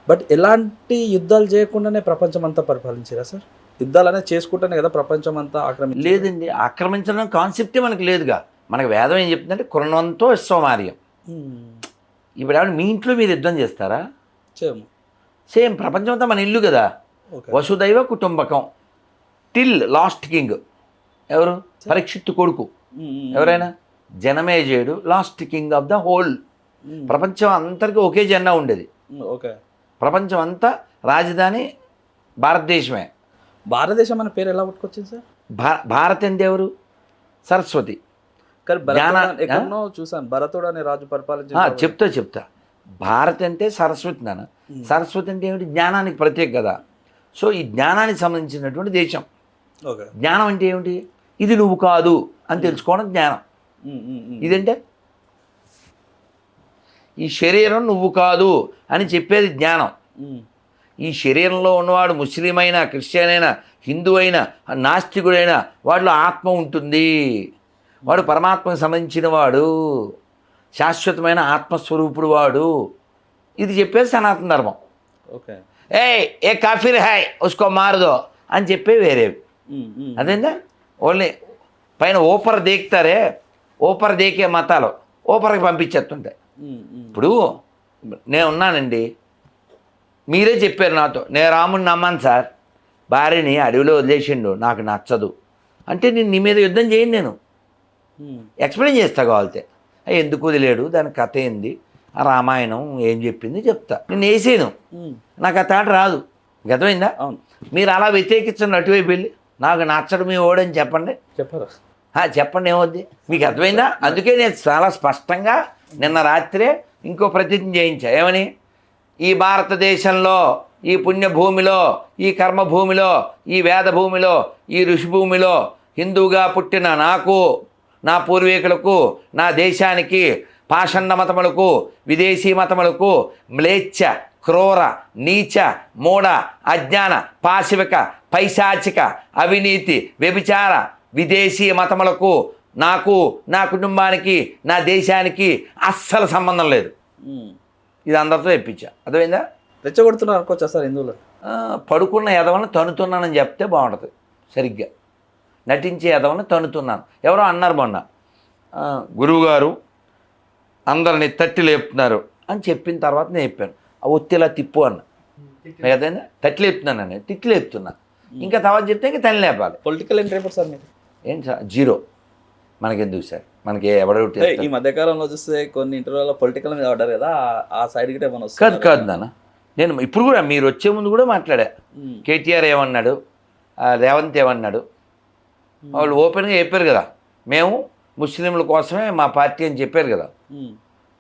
బట్ ఎలాంటి యుద్ధాలు చేయకుండానే ప్రపంచమంతా పరిపాలించారా సార్? యుద్ధాలు అనేది చేసుకుంటానే కదా ప్రపంచమంతా ఆక్రమించి? లేదండి, ఆక్రమించడం కాన్సెప్టే మనకు లేదుగా. మనకు వేదం ఏం చెప్తుందంటే కృణవంతో విశ్వమార్యం. ఇప్పుడు ఆవిడ మీ ఇంట్లో మీరు యుద్ధం చేస్తారా? సేమ్ ప్రపంచం అంతా మన ఇల్లు కదా. వసుదైవ కుటుంబకం. టిల్ లాస్ట్ కింగ్ ఎవరు? పరీక్షిత్తు కొడుకు. ఎవరైనా? జనమేజయుడు last king of the whole. ప్రపంచం అంతటికీ ఒకే జెండా ఉండేది. ఓకే, ప్రపంచం అంతా రాజధాని భారతదేశమే. భారతదేశం అనే పేరు ఎలా పుట్టుకొచ్చింది సార్? భారత్ అంటే ఎవరు? సరస్వతి. ఎక్కడో చూసాను, భరతుడు అనే రాజు పరిపాలించి. చెప్తా. భారత్ అంటే సరస్వతి నాన్న. సరస్వతి అంటే ఏమిటి? జ్ఞానానికి ప్రత్యేక కదా. సో ఈ జ్ఞానానికి సంబంధించినటువంటి దేశం. జ్ఞానం అంటే ఏమిటి? ఇది నువ్వు కాదు అని తెలుసుకోవడం జ్ఞానం. ఇదంటే ఈ శరీరం నువ్వు కాదు అని చెప్పేది జ్ఞానం. ఈ శరీరంలో ఉన్నవాడు ముస్లిం అయినా, క్రిస్టియన్ అయినా, హిందూ అయినా, నాస్తికుడైనా వాడిలో ఆత్మ ఉంటుంది. వాడు పరమాత్మకు సంబంధించిన వాడు, శాశ్వతమైన ఆత్మస్వరూపుడు వాడు. ఇది చెప్పేది సనాతన ధర్మం. ఓకే, ఏ కాఫీర్ హాయ్ ఉస్కో మారదో అని చెప్పే వేరేవి. అదేందా? ఓన్లీ పైన ఓపర్ దేకుతారే, ఓపర్ దేకే మతాలు ఓపర్కి పంపించేస్తుంటాయి. ఇప్పుడు నేను ఉన్నానండి, మీరే చెప్పారు నాతో, నేను రాముని నమ్మాను సార్, భార్యని అడవిలో వదిలేసిండు, నాకు నచ్చదు అంటే నేను నీ మీద యుద్ధం చేయను. నేను ఎక్స్ప్లెయిన్ చేస్తా కావాలితే. ఎందుకు వదిలేడు, దాని కథ ఏంది, ఆ రామాయణం ఏం చెప్పింది చెప్తా. నేను వేసాను, నాకు ఆ తాట రాదు. గతమైందా? అవును. మీరు అలా వ్యతిరేకించండి అటువైపు వెళ్ళి, నాకు నచ్చడు మీ ఓడని చెప్పండి. చెప్పారు? చెప్పండి, ఏమవుద్ది? మీకు అర్థమైందా? అందుకే నేను చాలా స్పష్టంగా నిన్న రాత్రే ఇంకో ప్రతిజ్ఞ చేయించా. ఏమని? ఈ భారతదేశంలో, ఈ పుణ్యభూమిలో, ఈ కర్మభూమిలో, ఈ వేదభూమిలో, ఈ ఋషిభూమిలో హిందువుగా పుట్టిన నాకు, నా పూర్వీకులకు, నా దేశానికి పాషండ మతములకు, విదేశీ మతములకు, మ్లేచ్ఛ, క్రూర, నీచ, మూఢ, అజ్ఞాన, పాశవిక, పైశాచిక, అవినీతి, వ్యభిచార, విదేశీ మతములకు నాకు, నా కుటుంబానికి, నా దేశానికి అస్సలు సంబంధం లేదు. ఇది అందరితో చెప్పించా. అర్థమైందా? రెచ్చగొడుతున్నారు అనుకోవచ్చా సార్ హిందువులు? పడుకున్న ఎదవలను తనుతున్నానని చెప్తే బాగుంటుంది. సరిగ్గా నటించే ఎదవలను తనుతున్నాను. ఎవరో అన్నారు మొన్న, గురువుగారు అందరిని తట్టి లేపుతున్నారు అని చెప్పిన తర్వాత నేను చెప్పాను, ఆ ఒత్తిలా తిప్పు అన్న. ఏదైనా తట్టి లేపుతున్నాను నేను, తిట్టి లేపుతున్నా. ఇంకా తర్వాత చెప్తే ఇంకా తల్లి లేపాలి. పొలిటికల్ ఎంట్రీ ఎప్పుడు సార్ మీరు? ఏం సార్ జీరో, మనకెందుకు సార్, మనకి ఎవడొకటి. ఈ మధ్యకాలంలో చూస్తే కొన్ని ఇంటర్వ్యూలో పొలిటికల్ మీద పడ్డారు కదా, ఆ సైడ్ గిట్ట ఏమైనా వస్తుంది? కాదు కాదు నాన్న, నేను ఇప్పుడు కూడా మీరు వచ్చే ముందు కూడా మాట్లాడా. కేటీఆర్ ఏమన్నాడు, రేవంత్ ఏమన్నాడు, వాళ్ళు ఓపెన్గా చెప్పారు కదా, మేము ముస్లింల కోసమే మా పార్టీ అని చెప్పారు కదా.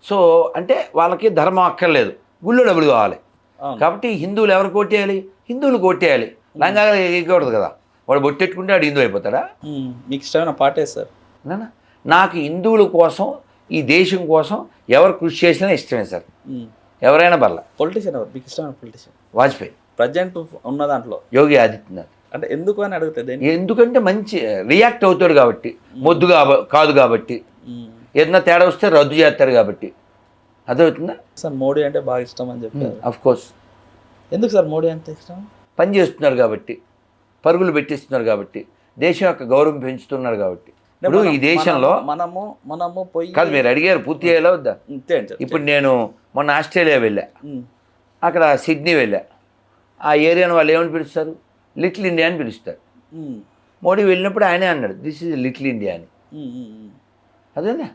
సో అంటే వాళ్ళకి ధర్మం అక్కర్లేదు, గుళ్ళో డబ్బులు కావాలి. కాబట్టి హిందువులు ఎవరు కోటేయాలి? హిందువులు కోటేయాలి. లంగా ఎక్కకూడదు కదా. వాడు బొట్టెట్టుకుంటే వాడు హిందూ అయిపోతాడా? మీకు ఇష్టమైన పార్టీ సార్? నాన్న, నాకు హిందువుల కోసం, ఈ దేశం కోసం ఎవరు కృషి చేసినా ఇష్టమే సార్. ఎవరైనా పర్లే. పొలిటీషియన్ ఎవరు మీకు ఇష్టమైన పొలిటీషియన్? వాజ్పేయి. ప్రజెంట్ ఉన్న దాంట్లో యోగి ఆదిత్యనాథ్. అంటే ఎందుకు అని అడుగుతుంది? ఎందుకంటే మంచి రియాక్ట్ అవుతాడు కాబట్టి, మొద్దు కాదు కాబట్టి, ఏదైనా తేడా వస్తే రద్దు చేస్తాడు కాబట్టి. అదవుతుందా సార్? మోడీ అంటే బాగా ఇష్టం అని చెప్పారు. Of course. ఎందుకు సార్ మోడీ అంటే ఇష్టం? పని చేస్తున్నారు కాబట్టి, పరుగులు పెట్టిస్తున్నారు కాబట్టి, దేశం యొక్క గౌరవం పెంచుతున్నారు కాబట్టి. ఇప్పుడు ఈ దేశంలో మనము పోయి కాదు, మీరు అడిగారు పూర్తి చేయాలా వద్దా? ఇప్పుడు నేను మొన్న ఆస్ట్రేలియా వెళ్ళా, అక్కడ సిడ్నీ వెళ్ళా. ఆ ఏరియాను వాళ్ళు ఏమని పిలుస్తారు? లిటిల్ ఇండియా అని పిలుస్తారు. మోడీ వెళ్ళినప్పుడు ఆయనే అన్నాడు, దిస్ ఈజ్ లిటిల్ ఇండియా అని. అదేనా?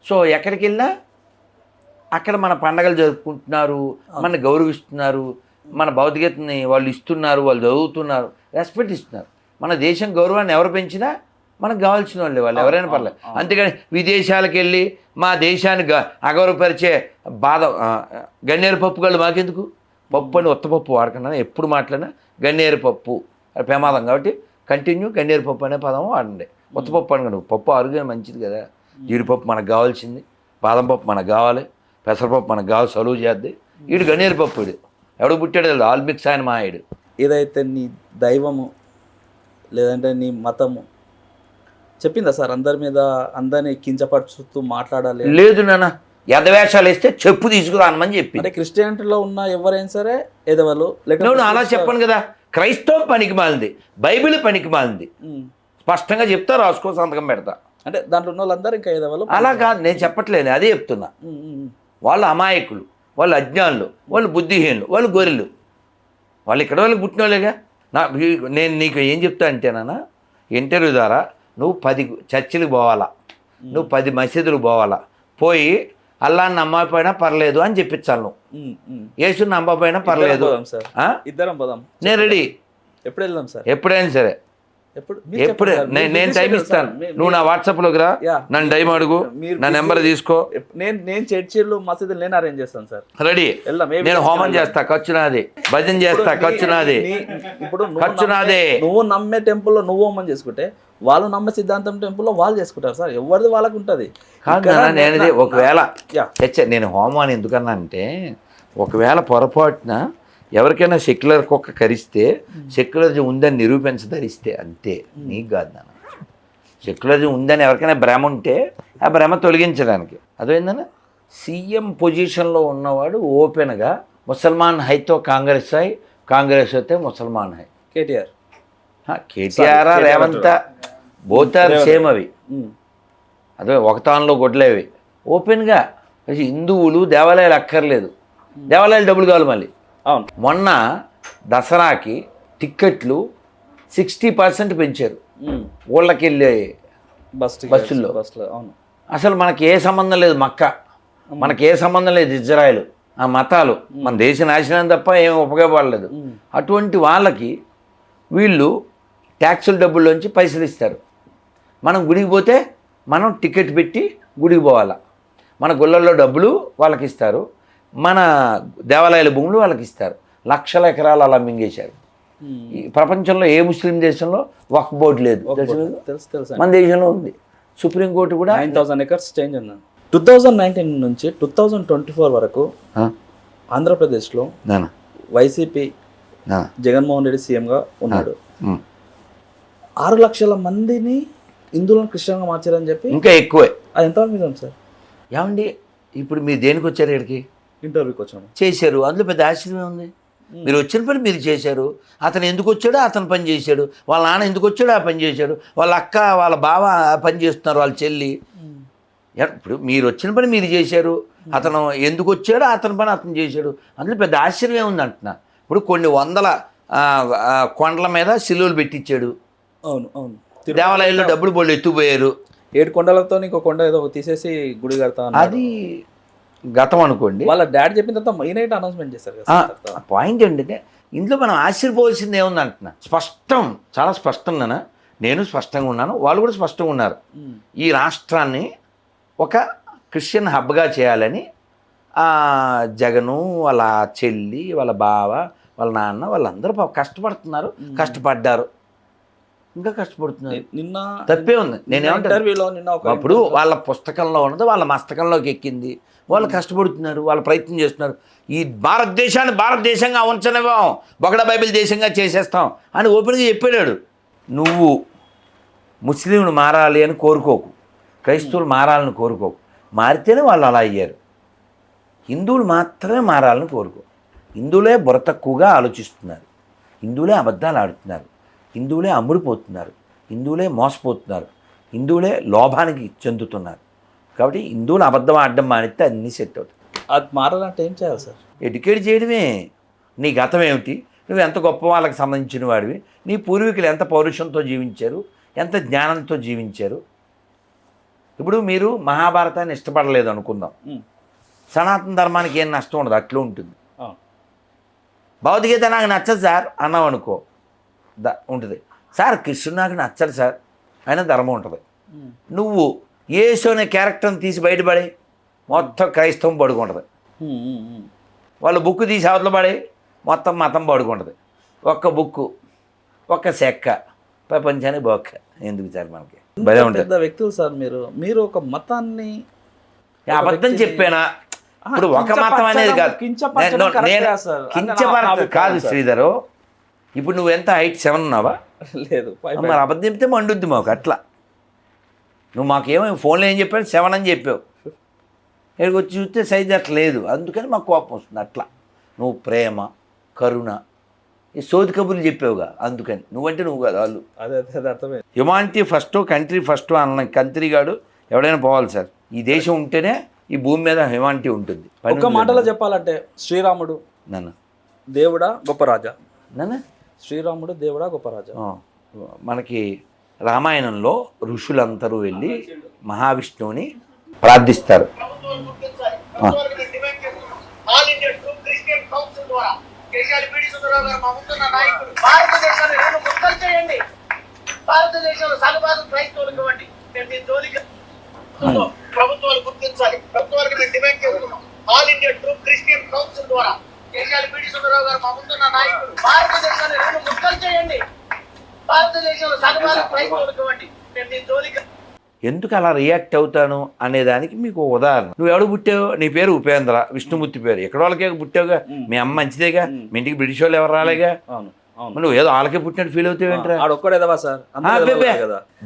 సో ఎక్కడికి వెళ్ళినా అక్కడ మన పండగలు జరుపుకుంటున్నారు, మన గౌరవిస్తున్నారు, మన భౌతికతని వాళ్ళు ఇస్తున్నారు, వాళ్ళు చదువుతున్నారు, రెస్పెక్ట్ ఇస్తున్నారు. మన దేశం గౌరవాన్ని ఎవరు పెంచినా మనకు కావాల్సిన వాళ్ళు ఎవరైనా పర్లేదు. అంతేగాని విదేశాలకు వెళ్ళి మా దేశాన్ని అగౌరవపరిచే బాధ గన్నేరు పప్పు వాళ్ళు మాకెందుకు? పప్పు అని ఉత్తపప్పు వాడకుండా ఎప్పుడు మాట్లాడినా గన్నేరు పప్పు అది ప్రమాదం. కాబట్టి కంటిన్యూ గన్నేరు పప్పు అనే పదం వాడండి. ఉత్తపప్పు అనగా పప్పు ఆరోగ్యం మంచిది కదా. జీడిపప్పు మనకు కావాల్సింది, బాదం పప్పు మనకు కావాలి, పెసరపప్పు మనకు కావాలి, సలువు చేద్ది. వీడు గన్నేరు పప్పు, వీడు ఎవడు పుట్టాడు కదా, ఆల్ మిక్స్ ఆయన మాయుడు. ఏదైతే నీ దైవము లేదంటే నీ మతము చెప్పిందా సార్ అందరి మీద, అందరినీ కించపరుచుతూ మాట్లాడాలి? లేదు నాన్న, ఎదవేషాలు వేస్తే చెప్పు తీసుకురానమని చెప్పి. అంటే క్రిస్టియానిటీలో ఉన్న ఎవరైనా సరే ఎదవలు నేను అలా చెప్పను కదా. క్రైస్తవం పనికి మాలింది, బైబిల్ పనికి మాలింది, స్పష్టంగా చెప్తా, రాసుకో, సంతకం పెడతా. అంటే దాంట్లో ఉన్న వాళ్ళందరూ ఇంకా ఎదవలు? అలా కాదు, నేను చెప్పట్లేదు, అదే చెప్తున్నా. వాళ్ళు అమాయకులు, వాళ్ళు అజ్ఞానులు, వాళ్ళు బుద్ధిహీనులు, వాళ్ళు గొర్రెలు, వాళ్ళు ఇక్కడ వాళ్ళకి పుట్టిన వాళ్ళేగా. నేను నీకు ఏం చెప్తా అంటేనా, ఇంటర్వ్యూ ద్వారా నువ్వు 10 చర్చిలకు పోవాలా, నువ్వు 10 మసీదులకు పోవాలా, పోయి అల్లాని నమ్మకపోయినా పర్లేదు అని చెప్పించాలి. నువ్వు యేసుని నమ్మకపోయినా పర్లేదు, ఇద్దరం పోదాం, నేను రెడీ. ఎప్పుడు వెళ్దాం సార్? ఎప్పుడైనా సరే, ఎప్పుడు నేను టైం ఇస్తాను. నువ్వు నా వాట్సాప్లోకి రా, నన్ను టైం అడుగు, నా నెంబర్ తీసుకో. నేను చర్చిలు మసీదులు నేను అరేంజ్ చేస్తాను సార్. రెడీ. నేను హోమం చేస్తా, ఖర్చు నాది. భజన చేస్తా, ఖర్చు నాది. ఇప్పుడు ఖర్చు నాదే. నువ్వు నమ్మే టెంపుల్లో నువ్వు హోమం చేసుకుంటే, వాళ్ళు నమ్మే సిద్ధాంతం టెంపుల్లో వాళ్ళు చేసుకుంటారు సార్. ఎవరిది వాళ్ళకు ఉంటుంది. నేను ఒకవేళ నేను హోమాన్ని ఎందుకన్నా అంటే, ఒకవేళ పొరపాటున ఎవరికైనా సెక్యులర్ కుక్క కరిస్తే సెక్యులరిజం ఉందని నిరూపించదరిస్తే అంతే, నీకు కాదు నాన్న. సెక్యులరిజం ఉందని ఎవరికైనా భ్రమ ఉంటే ఆ భ్రమ తొలగించడానికి. అదేందన్నా, సీఎం పొజిషన్లో ఉన్నవాడు ఓపెన్గా ముసల్మాన్ హైతో కాంగ్రెస్ హై, కాంగ్రెస్ అయితే ముసల్మాన్ హై. KTR Revanth both are same. అవి అదే ఒకతాన్లో గొడ్లేవి. ఓపెన్గా హిందువులు దేవాలయాలు అక్కర్లేదు, దేవాలయాలు డబ్బులు కావాలి మళ్ళీ. అవును, మొన్న దసరాకి టిక్కెట్లు 60% పెంచారు ఊళ్ళకి వెళ్ళే బస్సుల్లో. అవును, అసలు మనకి ఏ సంబంధం లేదు మక్క, మనకి ఏ సంబంధం లేదు ఇజ్రాయెల్, ఆ మతాలు మన దేశ నాశనం తప్ప ఏం ఉపయోగపడలేదు. అటువంటి వాళ్ళకి వీళ్ళు ట్యాక్సుల డబ్బుల్లోంచి పైసలు ఇస్తారు. మనం గుడికి పోతే మనం టికెట్ పెట్టి గుడికి పోవాలా, మన గుళ్ళల్లో డబ్బులు వాళ్ళకి ఇస్తారు, మన దేవాలయాల భూములు వాళ్ళకి ఇస్తారు. లక్షల ఎకరాలు అలా మింగేశారు. ఈ ప్రపంచంలో ఏ ముస్లిం దేశంలో వక్ఫ్ బోర్డు లేదు, మన దేశంలో ఉంది. సుప్రీంకోర్టు కూడా 9,000 acres చేంజ్ అన్నాను. 2019 నుంచి 2024 వరకు ఆంధ్రప్రదేశ్లో నాన్న వైసీపీ నాన్న జగన్మోహన్ రెడ్డి సీఎంగా ఉన్నాడు. 6 లక్షల మందిని హిందువులను క్రిస్టియన్గా మార్చారని చెప్పి ఇంకా ఎక్కువే. అది ఎంత మీద ఉంది సార్? ఏమండి ఇప్పుడు మీరు దేనికి వచ్చారు ఇక్కడికి? ఇంటర్వ్యూకి వచ్చాము. చేశారు, అందులో పెద్ద ఆశ్చర్యం ఉంది. మీరు వచ్చిన పని మీరు చేశారు. అతను ఎందుకు వచ్చాడో అతను పని చేశాడు, వాళ్ళ నాన్న ఎందుకు వచ్చాడో ఆ పని చేశాడు, వాళ్ళ అక్క వాళ్ళ బావ ఆ పని చేస్తున్నారు, వాళ్ళ చెల్లి. ఇప్పుడు మీరు వచ్చిన పని మీరు చేశారు, అతను ఎందుకు వచ్చాడో అతని పని అతను చేశాడు, అందులో పెద్ద ఆశ్చర్యం ఉంది అంటున్నా. ఇప్పుడు కొన్ని వందల కొండల మీద శిలువలు పెట్టించాడు. అవును అవును. దేవాలయాల్లో డబ్బులు బోళ్ళు ఎత్తుపోయారు. 7 కొండలతో ఇంకో కొండ ఏదో తీసేసి గుడి కడతా అన్నాడు. అది గతం అనుకోండి. వాళ్ళ డాడీ చెప్పిన తర్వాత మైనైట్ అనౌన్స్మెంట్ చేశారు కదా సార్. పాయింట్ ఏంటంటే ఇందులో మనం ఆశ్చర్యపోవాల్సింది ఏముంది అంటున్నా. స్పష్టం, చాలా స్పష్టంగా నేను స్పష్టంగా ఉన్నాను, వాళ్ళు కూడా స్పష్టంగా ఉన్నారు. ఈ రాష్ట్రాన్ని ఒక క్రిస్టియన్ హబ్గా చేయాలని జగను వాళ్ళ చెల్లి వాళ్ళ బావ వాళ్ళ నాన్న వాళ్ళందరూ కష్టపడుతున్నారు, కష్టపడ్డారు, ఇంకా కష్టపడుతున్నారు. నిన్న తప్పే ఉంది. ఇంటర్వ్యూలో నిన్న అప్పుడు వాళ్ళ పుస్తకంలో ఉన్నది వాళ్ళ మస్తకంలోకి ఎక్కింది, వాళ్ళు కష్టపడుతున్నారు, వాళ్ళు ప్రయత్నం చేస్తున్నారు. ఈ భారతదేశాన్ని భారతదేశంగా ఉంచనివ్వం, బొగడ బైబిల్ దేశంగా చేసేస్తాం అని ఓపెన్గా చెప్పాడు. నువ్వు ముస్లింలు మారాలి అని కోరుకోకు, క్రైస్తవులు మారాలని కోరుకోకు, మారితేనే వాళ్ళు అలా అయ్యారు. హిందువులు మాత్రమే మారాలని కోరుకో. హిందువులే బుర్ర తక్కువగా ఆలోచిస్తున్నారు, హిందువులే అబద్ధాలు ఆడుతున్నారు, హిందువులే అమ్ముడిపోతున్నారు, హిందువులే మోసపోతున్నారు, హిందువులే లోభానికి చెందుతున్నారు. కాబట్టి హిందువులు అబద్ధం ఆడడం మానిస్తే అన్నీ సెట్ అవుతాయి. అది మారాలంటే ఏం చేయాలి సార్? ఎడ్యుకేట్ చేయడమే. నీ గతం ఏమిటి, నువ్వు ఎంత గొప్ప వాళ్ళకి సంబంధించిన వాడివి, నీ పూర్వీకులు ఎంత పౌరుషంతో జీవించారు, ఎంత జ్ఞానంతో జీవించారు. ఇప్పుడు మీరు మహాభారతాన్ని ఇష్టపడలేదు అనుకుందాం, సనాతన ధర్మానికి ఏం నష్టం ఉండదు, అట్లా ఉంటుంది. భగవద్గీత నాకు నచ్చదు సార్ అన్నావు అనుకో, ఉంటుంది. సార్ కృష్ణుడు నాకు నచ్చదు సార్ అయినా ధర్మం ఉంటుంది. నువ్వు యేసు అనే క్యారెక్టర్ని తీసి బయటపడి మొత్తం క్రైస్తవం పడుకుంటుంది. వాళ్ళ బుక్ తీసి అవతల పడి మొత్తం మతం పడుకుంటుంది. ఒక్క బుక్కు ఒక్క చెక్క ప్రపంచానికి బొక్క. ఎందుకు సార్ మనకి భలే ఉంటుంది. పెద్ద వ్యక్తులు సార్ మీరు ఒక మతాన్ని అబద్ధం చెప్పానా? ఇప్పుడు ఒక మతం అనేది కాదు, కించపరచ కాదు శ్రీధరు. ఇప్పుడు నువ్వు ఎంత హైట్ 7 ఉన్నావా? లేదు. మరి అబద్ధం చెప్తే మండుద్ది మాకు. అట్లా నువ్వు మాకేమో ఫోన్లో ఏం చెప్పావు, 7 అని చెప్పావు, ఇక్కడికి వచ్చి చూస్తే సైజ్ అట్లా లేదు, అందుకని మాకు కోపం వస్తుంది. అట్లా నువ్వు ప్రేమ కరుణ ఈ సోది కబుర్లు చెప్పావుగా, అందుకని నువ్వంటే నువ్వు కాదు వాళ్ళు. అదే అర్థమే. హ్యుమానిటీ ఫస్ట్ కంట్రీ ఫస్ట్ అన్న కంట్రీ గాడు ఎవడైనా పోవాలి సార్. ఈ దేశం ఉంటేనే ఈ భూమి మీద హ్యుమానిటీ ఉంటుంది. ఒక్క మాటలో చెప్పాలంటే శ్రీరాముడు నన్ను దేవుడా గొప్ప రాజా? నన్ను శ్రీరాముడు దేవుడా గొప్ప రాజా? మనకి రామాయణంలో ఋషులందరూ వెళ్ళి మహావిష్ణువుని ప్రార్థిస్తారు. భారతదేశంలో సగభాగం క్రైస్తవులకు ఇవ్వండి, ప్రభుత్వాలు గుర్తించాలి. ప్రభుత్వాలకు మేము డిమాండ్ చేస్తున్నాం. All India true Christian council ద్వారా కేశాలి పీడి సుందరరావు గారు మా ముందున్న నాయకుడు. భారతదేశాన్ని 2 ముక్కలు చేయండి, భారతదేశంలో సగభాగం క్రైస్తవులకు ఇవ్వండి, మేము నీ జోలికి. ఎందుకు అలా రియాక్ట్ అవుతాను అనేదానికి మీకు ఉదాహరణ. నువ్వు ఎవడు పుట్టావు, నీ పేరు ఉపేంద్ర, విష్ణుమూర్తి పేరు, ఎక్కడ వాళ్ళకే పుట్టావుగా, మీ అమ్మ మంచిదేగా, మీ ఇంటికి బ్రిటిష్ వాళ్ళు ఎవరు రాలేగా, నువ్వు ఏదో వాళ్ళకే పుట్టినట్టు ఫీల్ అవుతావేంట్రా?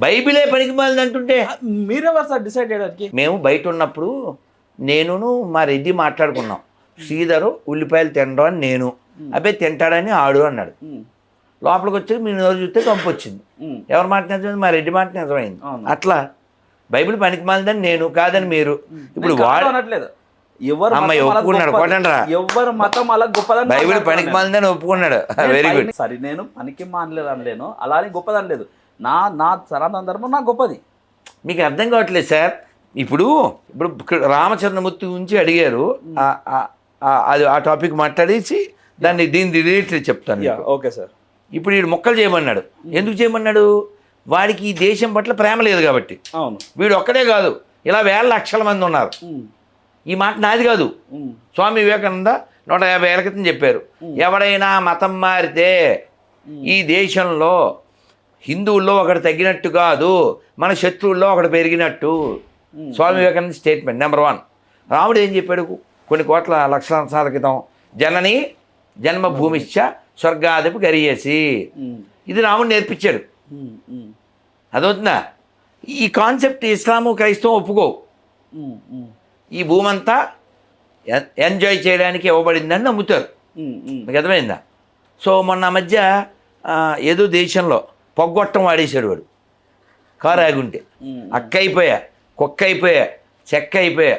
బైబిలే పనికి మాలింది అంటుంటే మీరెవరు సార్ డిసైడ్ చేయడానికి? మేము బయట ఉన్నప్పుడు నేను మా రెడ్డి మాట్లాడుకున్నాం, శ్రీధరు ఉల్లిపాయలు తినడం అని నేను, అబ్బాయి తింటాడని ఆడు అన్నాడు. లోపలికి వచ్చి మీ నోరు చూస్తే కంపు వచ్చింది. ఎవరి మాట నిజమైంది? మా రెడ్డి మాట నిజమైంది. అట్లా బైబిల్ పనికి మాలిందని నేను, కాదని మీరు. ఇప్పుడు వాడు అనట్లేదు, ఒప్పుకున్నాడు, కొట్టండి. ఎవరు మతం అలా గొప్పదని బైబిల్ పనికి మాలిందని ఒప్పుకున్నాడు. Very good. సరే, నేను పనికి మానలేదు అనలేను, అలానే గొప్పది అనలేదు. నా సనాతన ధర్మం నా గొప్పది. మీకు అర్థం కావట్లేదు సార్. ఇప్పుడు రామచంద్రమూర్తి గురించి అడిగారు, అది ఆ టాపిక్ మాట్లాడేసి దాన్ని దీన్ని రిలేటెడ్ చెప్తాను. Okay sir. ఇప్పుడు వీడు మొక్కలు చేయమన్నాడు. ఎందుకు చేయమన్నాడు? వాడికి ఈ దేశం పట్ల ప్రేమ లేదు కాబట్టి. అవును. వీడు ఒక్కడే కాదు, ఇలా వేల లక్షల మంది ఉన్నారు. ఈ మాట నాది కాదు, స్వామి వివేకానంద 150 ఏళ్ల క్రితం చెప్పారు. ఎవడైనా మతం మారితే ఈ దేశంలో హిందువుల్లో ఒకడు తగ్గినట్టు కాదు, మన శత్రువుల్లో ఒకడు పెరిగినట్టు. Swami Vivekananda statement number 1. రాముడు ఏం చెప్పాడు కొన్ని కోట్ల లక్షల సంవత్సరాల క్రితం? జనని జన్మభూమిశ్చ స్వర్గాధిపి గరీయసి. ఇది రాముడు నేర్పించాడు. అదవుతుందా? ఈ కాన్సెప్ట్ ఇస్లాము క్రైస్తవం ఒప్పుకోవు. ఈ భూమి అంతా ఎంజాయ్ చేయడానికి ఇవ్వబడిందని నమ్ముతారు. మీకు అర్థమైందా? సో మొన్న మధ్య ఏదో దేశంలో పొగ్గొట్టం వాడేశాడు వాడు. కారు ఆగుంటే అక్క అయిపోయా, కుక్క అయిపోయా, చెక్క అయిపోయా,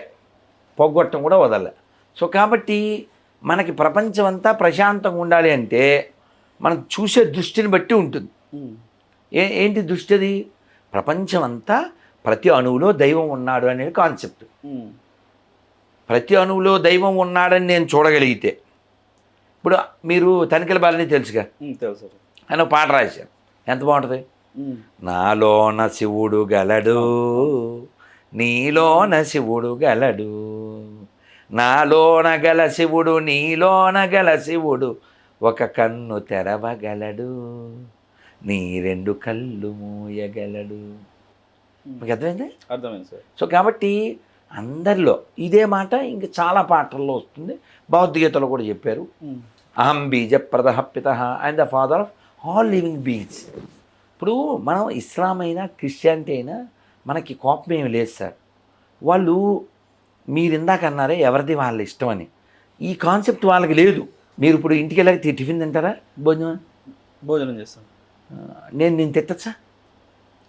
పొగ్గొట్టం కూడా వదలలే. సో కాబట్టి మనకి ప్రపంచం అంతా ప్రశాంతంగా ఉండాలి అంటే మనం చూసే దృష్టిని బట్టి ఉంటుంది. ఏంటి దృష్టి అది? ప్రపంచం అంతా ప్రతి అణువులో దైవం ఉన్నాడు అనేది కాన్సెప్ట్. ప్రతి అణువులో దైవం ఉన్నాడని నేను చూడగలిగితే, ఇప్పుడు మీరు తనిఖీల బాలని తెలుసుగా, తెలుసు. ఆయన పాట రాశారు, ఎంత బాగుంటుంది. నాలోన శివుడు గలడు, నీలోన శివుడు గలడు, నాలోన గల శివుడు నీలోన గల శివుడు ఒక కన్ను తెరవగలడు, నీ 2 కళ్ళు మూయగలడు. మీకు అర్థమైంది? అర్థమైంది సార్. సో కాబట్టి అందరిలో ఇదే మాట ఇంకా చాలా పాటల్లో వస్తుంది. భగవద్గీతలో కూడా చెప్పారు, అహం బీజ ప్రదః పితః and the father of all living beings. ఇప్పుడు మనం ఇస్లాం అయినా క్రిస్టియానిటీ అయినా మనకి కోపం ఏమి లేదు సార్. వాళ్ళు మీరు ఇందాక అన్నారే ఎవరిది వాళ్ళ ఇష్టం అని, ఈ కాన్సెప్ట్ వాళ్ళకి లేదు. మీరు ఇప్పుడు ఇంటికి వెళ్ళాక టిఫిన్ తింటారా? భోజనం చేస్తాం. నేను తిట్టచ్చా?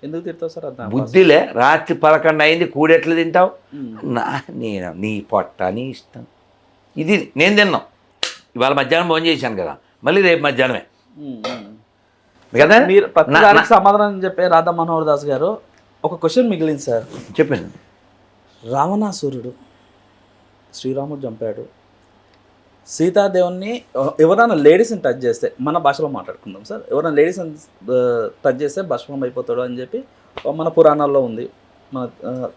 ఎందుకు తిడతావు సార్? అర్థం బుద్ధిలే. రాత్రి 11 అయింది, కూడెట్లు తింటావు? నేను నీ పొట్ట నీ ఇష్టం. ఇది నేను తిన్నాం. ఇవాళ మధ్యాహ్నం భోజనం చేశాను కదా, మళ్ళీ రేపు మధ్యాహ్నమే కదా. మీరు ప్రతిదానికి సమాధానం చెప్పే రాధా మనోహర్ దాస్ గారు ఒక క్వశ్చన్ మిగిలింది సార్. చెప్పండి. రావణాసురుడు శ్రీరాముడు చంపాడు, సీతాదేవుని ఎవరైనా లేడీస్ని టచ్ చేస్తే, మన భాషలో మాట్లాడుకుందాం సార్, ఎవరైనా లేడీస్ని టచ్ చేస్తే భస్మం అయిపోతాడు అని చెప్పి మన పురాణాల్లో ఉంది. మన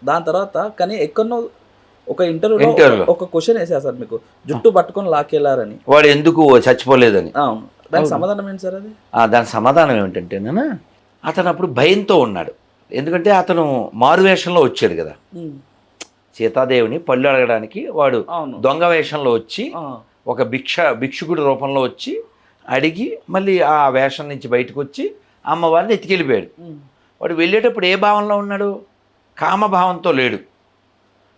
దాని తర్వాత కానీ ఎక్కడో ఒక ఇంటర్వ్యూలో ఒక క్వశ్చన్ వేసా సార్ మీకు, జుట్టు పట్టుకొని లాక్కెళ్ళారని, వాడు ఎందుకు చచ్చిపోలేదని. దానికి సమాధానం ఏంటి సార్? అది దాని సమాధానం ఏమిటంటే అతను అప్పుడు భయంతో ఉన్నాడు. ఎందుకంటే అతను మారువేషంలో వచ్చాడు కదా, సీతాదేవిని పళ్ళు అడగడానికి వాడు దొంగ వేషంలో వచ్చి ఒక భిక్షుకుడి రూపంలో వచ్చి అడిగి మళ్ళీ ఆ వేషం నుంచి బయటకు వచ్చి అమ్మవారిని ఎత్తుకెళ్ళిపోయాడు. వాడు వెళ్ళేటప్పుడు ఏ భావంలో ఉన్నాడు? కామభావంతో లేడు,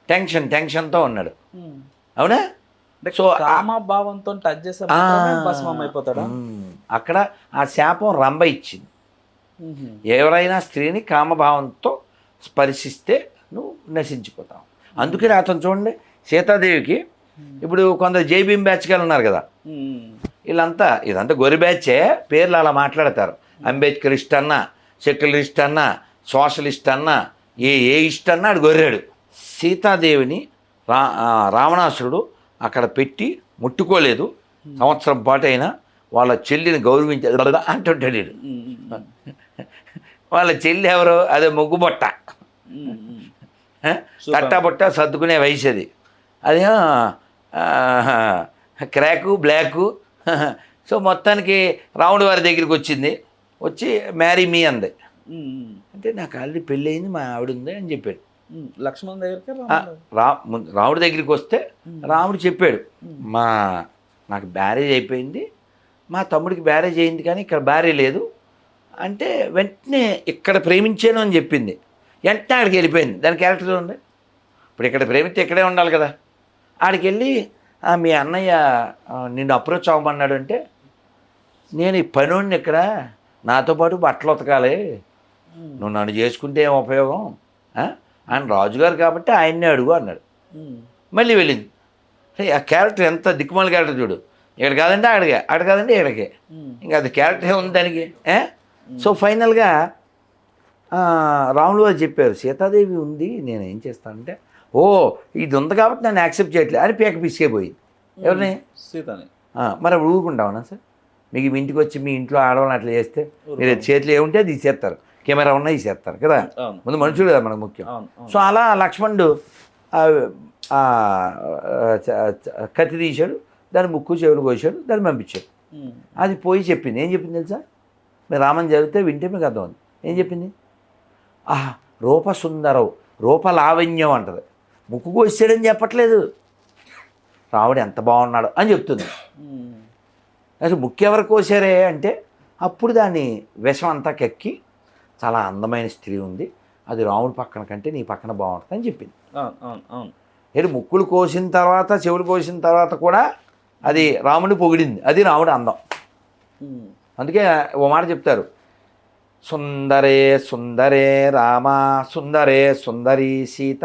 టెన్షన్తో ఉన్నాడు. అవునా? సో కామభావంతో టచ్ చేస్తే భస్మం అయిపోతాడా? అక్కడ ఆ శాపం రంభ ఇచ్చింది. ఎవరైనా స్త్రీని కామభావంతో స్పర్శిస్తే నువ్వు నశించిపోతావు. అందుకని అతను చూడండి, సీతాదేవికి ఇప్పుడు కొందరు జైభీం బ్యాచ్గా ఉన్నారు కదా, ఇదంతా గొర్రె బ్యాచే, పేర్లు అలా మాట్లాడతారు. అంబేద్కరిస్ట్ అన్నా, సెక్యులరిస్ట్ అన్నా, సోషలిస్ట్ అన్నా, ఏ ఇస్ట్ అన్నా ఆడు గొర్రెడు. సీతాదేవిని రావణాసురుడు అక్కడ పెట్టి ముట్టుకోలేదు, సంవత్సరం పాటు అయినా వాళ్ళ చెల్లిని గౌరవించాడు అంటుంటాడు. వాళ్ళ చెల్లి ఎవరు? అదే ముగ్గుబొట్ట, తట్టాబొట్ట సర్దుకునే వయసు అది. అదేమో క్రాకు బ్లాకు. సో మొత్తానికి రాముడి వారి దగ్గరికి వచ్చి మ్యారీ మీ అంది. అంటే నాకు ఆల్రెడీ పెళ్ళి అయింది, మా ఆవిడ ఉంది అని చెప్పాడు. లక్ష్మణ్ దగ్గరికి రాముడి దగ్గరికి వస్తే రాముడు చెప్పాడు, నాకు బ్యారేజ్ అయిపోయింది, మా తమ్ముడికి బ్యారేజ్ అయింది కానీ ఇక్కడ బ్యారేజ్ లేదు అంటే వెంటనే ఇక్కడ ప్రేమించాను అని చెప్పింది. వెంటనే ఆడికి వెళ్ళిపోయింది. దాని క్యారెక్టర్ ఉంది. ఇప్పుడు ఇక్కడ ప్రేమిస్తే ఇక్కడే ఉండాలి కదా. ఆడికి వెళ్ళి మీ అన్నయ్య నిన్ను అప్రోచ్ అవ్వమన్నాడు అంటే, నేను ఈ పనుడిని ఇక్కడ, నాతో పాటు బట్టలు ఉతకాలి, నువ్వు నన్ను చేసుకుంటే ఏం ఉపయోగం, ఆయన రాజుగారు కాబట్టి ఆయన్నే అడుగు అన్నాడు. మళ్ళీ వెళ్ళింది. ఆ క్యారెక్టర్ ఎంత దిక్కుమాల క్యారెక్టర్ చూడు. ఇక్కడ కాదంటే అక్కడ కాదంటే ఇక్కడికే, ఇంకా అది క్యారెక్టర్ ఉంది దానికి. సో ఫైనల్గా రాములు వారు చెప్పారు, సీతాదేవి ఉంది, నేను ఏం చేస్తానంటే, ఓ ఇది ఉంది కాబట్టి నన్ను యాక్సెప్ట్ చేయట్లేదు అని పీక పిసికే ఎవరిని? సీతని. మరి అప్పుడు ఊరుకుంటావునా సార్? మీకు మీ ఇంటికి వచ్చి మీ ఇంట్లో ఆడవాళ్ళని అట్లా చేస్తే మీరు చేతిలో ఏముంటే అది తీసేస్తారు, కెమెరా ఉన్నా తీసేస్తారు కదా. ముందు మనుషులు కదా మనకు ముఖ్యం. సో అలా లక్ష్మణుడు కత్తి తీశాడు, దాని ముక్కు చెవులు కోసాడు, దాన్ని పంపించాడు. అది పోయి చెప్పింది. ఏం చెప్పింది తెలుసా? మీరు రామని చదివితే వింటే మీకు అర్థం ఉంది. ఏం చెప్పింది? రూపసుందరవు రూపలావణ్యం అంటది. ముక్కు కోసాడని చెప్పట్లేదు, రాముడు ఎంత బాగున్నాడు అని చెప్తుంది. అసలు ముక్కు ఎవరు కోసారే అంటే అప్పుడు దాని విషం అంతా కెక్కి చాలా అందమైన స్త్రీ ఉంది, అది రాముడి పక్కన కంటే నీ పక్కన బాగుంటుంది అని చెప్పింది. ఏడు ముక్కులు కోసిన తర్వాత చెవులు కోసిన తర్వాత కూడా అది రాముడిని పొగిడింది, అది రాముడి అందం. అందుకే ఓ మాట చెప్తారు, సుందరే సుందరే రామ సుందరే సుందరీ సీత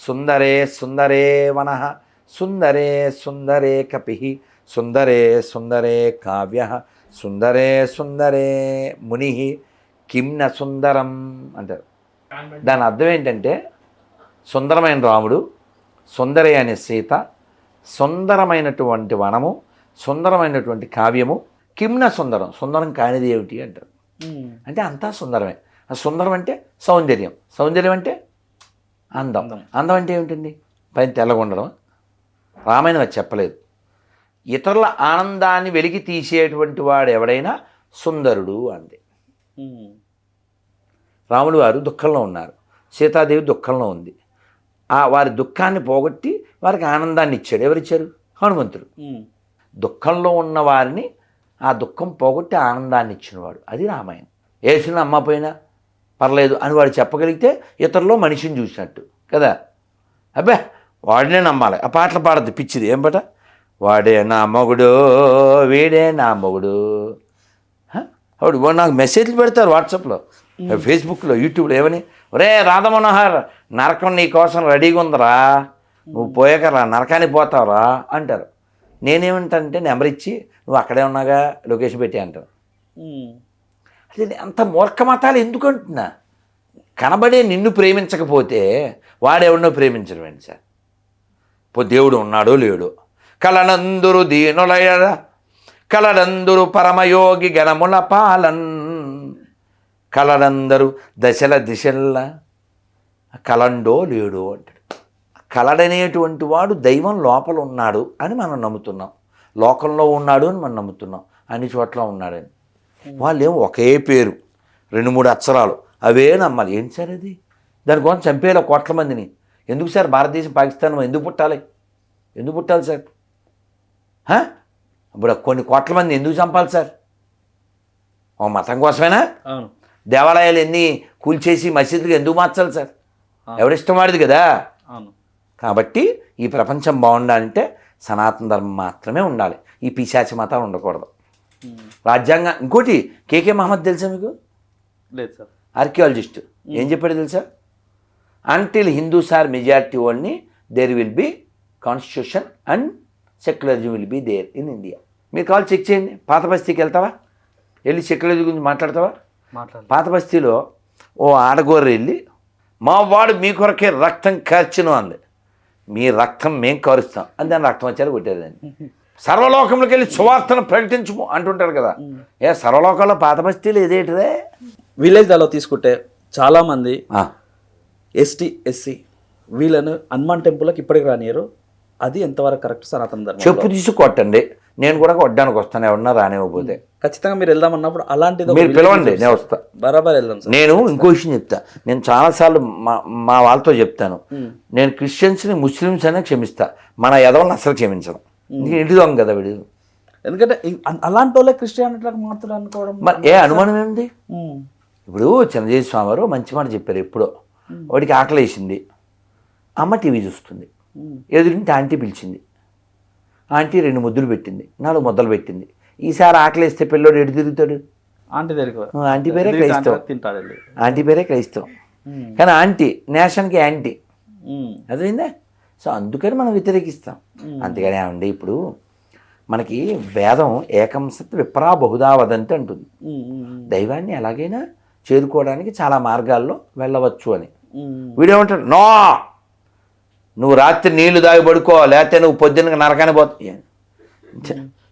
సుందరే సుందరే వనః సుందరే సుందరే కపిః సుందరే సుందరే కావ్య సుందరే సుందరే ముని కిం న సుందరం అంటారు. దాని అర్థం ఏంటంటే సుందరమైన రాముడు, సుందరే అనే సీత, సుందరమైనటువంటి వనము, సుందరమైనటువంటి కావ్యము, కిమ్న సుందరం, సుందరం కానిది ఏమిటి అంటారు. అంటే అంతా సుందరమే. సుందరం అంటే సౌందర్యం, సౌందర్యం అంటే అందం, అందం అంటే ఏమిటండి? పైన తెల్లగా ఉండడం. రామాయణం అది చెప్పలేదు. ఇతరుల ఆనందాన్ని వెలికి తీసేటువంటి వాడు ఎవడైనా సుందరుడు అంది. రాముడు వారు దుఃఖంలో ఉన్నారు, సీతాదేవి దుఃఖంలో ఉంది. వారి దుఃఖాన్ని పోగొట్టి వారికి ఆనందాన్ని ఇచ్చాడు. ఎవరిచ్చారు? హనుమంతుడు. దుఃఖంలో ఉన్న వారిని ఆ దుఃఖం పోగొట్టి ఆనందాన్ని ఇచ్చినవాడు, అది రామాయణం. వేసిన అమ్మ పోయినా పర్లేదు అని వాడు చెప్పగలిగితే ఇతరులో మనిషిని చూసినట్టు కదా. అబ్బే వాడినే నమ్మాలి, ఆ పాటలు పాడద్దు పిచ్చిది. ఏం పాట? వాడే నా మొగుడు వీడే నా మొగుడు. వాడు నాకు మెసేజ్లు పెడతారు వాట్సాప్లో, ఫేస్బుక్లో, యూట్యూబ్లో. ఏమని? ఒరే రాధమనోహర్, నరకం నీ కోసం రెడీగా ఉందిరా, నువ్వు పోయాకరా నరకానికి పోతావురా అంటారు. నేనేమంటానంటే నెంబర్ ఇచ్చి నువ్వు అక్కడే ఉన్నాగా లొకేషన్ పెట్టి అంటారు. అదే అంత మూర్ఖ మతాలు ఎందుకు అంటున్నా? కనబడే నిన్ను ప్రేమించకపోతే వాడెవడో ప్రేమించడం ఏంటి సార్? దేవుడు ఉన్నాడో లేడో, కలనందురు దీనులయ కలనందురు పరమయోగి గణముల పాలన్ కలనందరు దశల దిశల కలండో లేడో అంటాడు. కలడనేటువంటి వాడు దైవం లోపల ఉన్నాడు అని మనం నమ్ముతున్నాం, లోకంలో ఉన్నాడు అని మనం నమ్ముతున్నాం, అన్ని చోట్ల ఉన్నాడని. వాళ్ళేమో ఒకే పేరు 2-3 అక్షరాలు అవే నమ్మాలి. ఏంటి సార్ అది? దానికోసం చంపేలా కోట్ల మందిని ఎందుకు సార్? భారతదేశం పాకిస్తాన్ ఎందుకు పుట్టాలి? ఎందుకు పుట్టాలి సార్? ఇప్పుడు కొన్ని కోట్ల మంది ఎందుకు చంపాలి సార్? ఓ మతం కోసమేనా? దేవాలయాలు ఎన్ని కూల్చేసి మసీదులు ఎందుకు మార్చాలి సార్? ఎవరిష్టం వాడిది కదా. కాబట్టి ఈ ప్రపంచం బాగుండాలంటే సనాతన ధర్మం మాత్రమే ఉండాలి, ఈ పిశాచి మతాలు ఉండకూడదు. రాజ్యాంగం. ఇంకోటి కేకే మహమ్మద్ తెలుసా మీకు? లేదు సార్. ఆర్కియాలజిస్ట్ ఏం చెప్పాడు తెలుసా? Until Hindus are majority only there will be constitution and secularism will be there in India. మీరు కావాలి చెక్ చేయండి. పాత బస్తీకి వెళ్తావా? వెళ్ళి సెక్యులరిజం గురించి మాట్లాడతావా? పాత బస్తీలో ఓ ఆడగోర్ర వెళ్ళి మా వాడు మీ కొరకే రక్తం కార్చును అంది. మీ రక్తం మేం కారుస్తాం అని దాన్ని రక్తం వచ్చారు కొట్టేదండి. సర్వలోకంలోకి వెళ్ళి సువార్తను ప్రకటించము అంటుంటారు కదా. సర్వలోకంలో పాత బస్తీలు ఏదేటిదే. విలేజ్లలో తీసుకుంటే చాలామంది ఎస్టీ ఎస్సీ వీళ్ళను హనుమాన్ టెంపుల్కి ఇప్పటికి రానియరు. అది ఎంతవరకు కరెక్ట్ సనాతన ధర్మం? చెప్పు తీసి కొట్టండి, నేను కూడా కొట్టడానికి వస్తాను, ఎవరన్నా రానివ్వకపోతే. ఖచ్చితంగా మీరు వెళ్దామన్నప్పుడు అలాంటిది మీరు పిలవండి, నేను వస్తా, బరాబర్ వెళ్దాం సార్. నేను ఇంకో విషయం చెప్తా. నేను చాలాసార్లు మా వాళ్ళతో చెప్తాను, నేను క్రిస్టియన్స్ని ముస్లిమ్స్ అనే క్షమిస్తా, మన ఎదవల్ని అసలు క్షమించను. ఇంటి దొంగ కదా వీడు. ఎందుకంటే అలాంటి వాళ్ళే క్రిస్టియానిటీలకు మారుతారు అనుకోవడం మరి అనుమానం ఏంటి? ఇప్పుడు చిరంజీవి స్వామి వారు మంచి మాట చెప్పారు. ఎప్పుడో వాడికి ఆకలి వేసింది, అమ్మ టీవీ చూస్తుంది, ఎదురింటి ఆంటీ పిలిచింది, ఆంటీ 2 ముద్దులు పెట్టింది, 4 ముద్దలు పెట్టింది. ఈసారి ఆకలి వేస్తే పిల్లోడు ఎటు తిరుగుతాడు? ఆంటీ పేరే క్రైస్తవం, ఆంటీ పేరే క్రైస్తవం, కానీ ఆంటీ నేషన్కి యాంటీ. అదేందా? సో అందుకని మనం వ్యతిరేకిస్తాం. అంతేగాని ఏమండి, ఇప్పుడు మనకి వేదం ఏకం సత్ విప్రా బహుదా వదంతి అంటుంది. దైవాన్ని ఎలాగైనా చేరుకోవడానికి చాలా మార్గాల్లో వెళ్ళవచ్చు అని. వీడేమంటాడు, నో నువ్వు రాత్రి నీళ్లు దాగి పడుకో, లేకపోతే నువ్వు పొద్దున్న నరకాని పోతావు.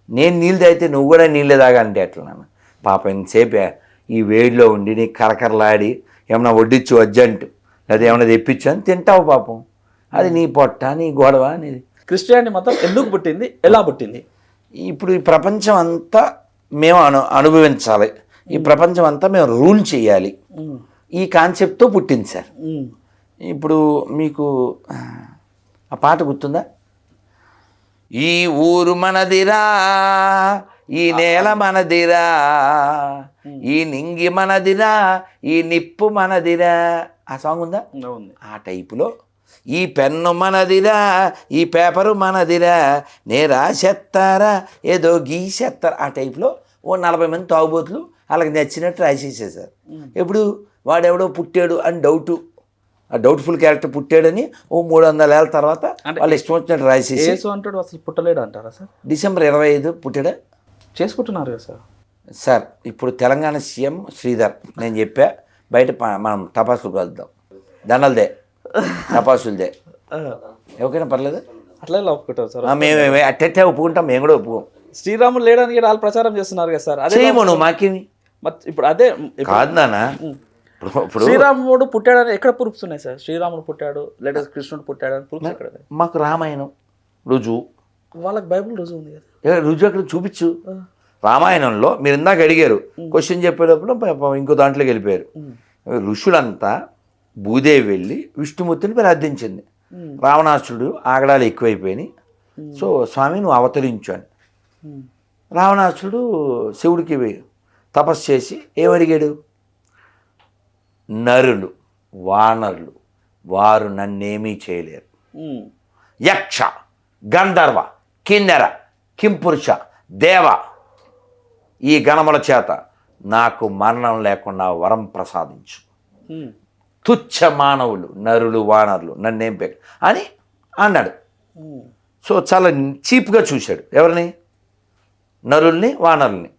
నేను నీళ్ళు తాగితే నువ్వు కూడా నీళ్ళే తాగాలంటే ఎట్లా నాన్న? పాప ఇంతసేపే ఈ వేడిలో ఉండి నీకు కరకరలాడి ఏమన్నా వడ్డించు అర్జెంటు, లేదా ఏమన్నా తెప్పించు అని తింటావు పాపం. అది నీ పొట్ట, నీ గొడవ అనేది. క్రిస్టియానిటీ మతం ఎందుకు పుట్టింది, ఎలా పుట్టింది? ఇప్పుడు ఈ ప్రపంచం అంతా మేము అనుభవించాలి, ఈ ప్రపంచం అంతా మేము రూల్ చేయాలి, ఈ కాన్సెప్ట్తో పుట్టింది సార్. ఇప్పుడు మీకు ఆ పాట గుర్తుందా? ఈ ఊరు మనదిరా, ఈ నేల మనదిరా, ఈ నింగి మనదిరా, ఈ నిప్పు మనదిరా, ఆ సాంగ్ ఉందా? ఉంది. ఆ టైపులో ఈ పెన్ను మనదిరా, ఈ పేపరు మనదిరా, నే రాసేస్తారా ఏదో గీసేస్తారా, ఆ టైప్లో ఓ 40 మంది తాగుబోతులు వాళ్ళకి నచ్చినట్టు రాసేసేసారు. ఎప్పుడు వాడెవడో పుట్టాడు అని డౌటు, ఆ డౌట్ఫుల్ క్యారెక్టర్ పుట్టాడని ఓ 300 ఏళ్ళ తర్వాత వాళ్ళు ఇష్టం వచ్చినట్టు రాసేసి యేసు అంటాడు అసలు పుట్టలేడు అంటారా సార్? డిసెంబర్ 25 పుట్టాడా? చేసుకుంటున్నారు కదా సార్. సార్ ఇప్పుడు తెలంగాణ సీఎం శ్రీధర్, నేను చెప్పా బయట మనం టపాసులు కలుద్దాం, దండలదే టపాసులదే, ఎవరికైనా పర్లేదు. అట్లా ఇలా ఒప్పుకుంటారు సార్. మేము అట్టెట్టే ఒప్పుకుంటాం, మేము కూడా ఒప్పుకోం. శ్రీరాముడు లేడానికి వాళ్ళు ప్రచారం చేస్తున్నారు కదా సార్. అదే చేయము నువ్వు మాకేమి ఇప్పుడు అదే కాదు నాన్న. ఇప్పుడు శ్రీరాముడు పుట్టాడని ఎక్కడ ప్రూఫ్స్ ఉన్నాయి సార్? శ్రీరాముడు పుట్టాడు లేదా కృష్ణుడు పుట్టాడు అని ప్రూఫ్స్ ఎక్కడ? మాకు రామాయణం రుజువు, వాళ్ళకి బైబిల్ రుజువు ఉంది కదా. రుజువు ఎక్కడ చూపించు. రామాయణంలో మీరు ఇందాక అడిగారు, క్వశ్చన్ చెప్పేటప్పుడు ఇంకో దాంట్లోకి వెళ్ళిపోయారు. ఋషులంతా భూదేవి వెళ్ళి విష్ణుమూర్తిని ప్రార్థించింది. రావణాసుడు ఆగడాలు ఎక్కువైపోయినాయి, సో స్వామి నువ్వు అవతరించు అని. రావణాసుడు శివుడికి తపస్సు చేసి ఏమడిగాడు? నరులు వానరులు వారు నన్నేమీ చేయలేరు, యక్ష గంధర్వ కిన్నెర కింపురుష దేవ ఈ గణముల చేత నాకు మరణం లేకుండా వరం ప్రసాదించు. తుచ్చ మానవులు నరులు వానరులు నన్నేం పె అని అన్నాడు. సో చాలా చీప్గా చూశాడు ఎవరిని? నరుల్ని వానరుల్ని.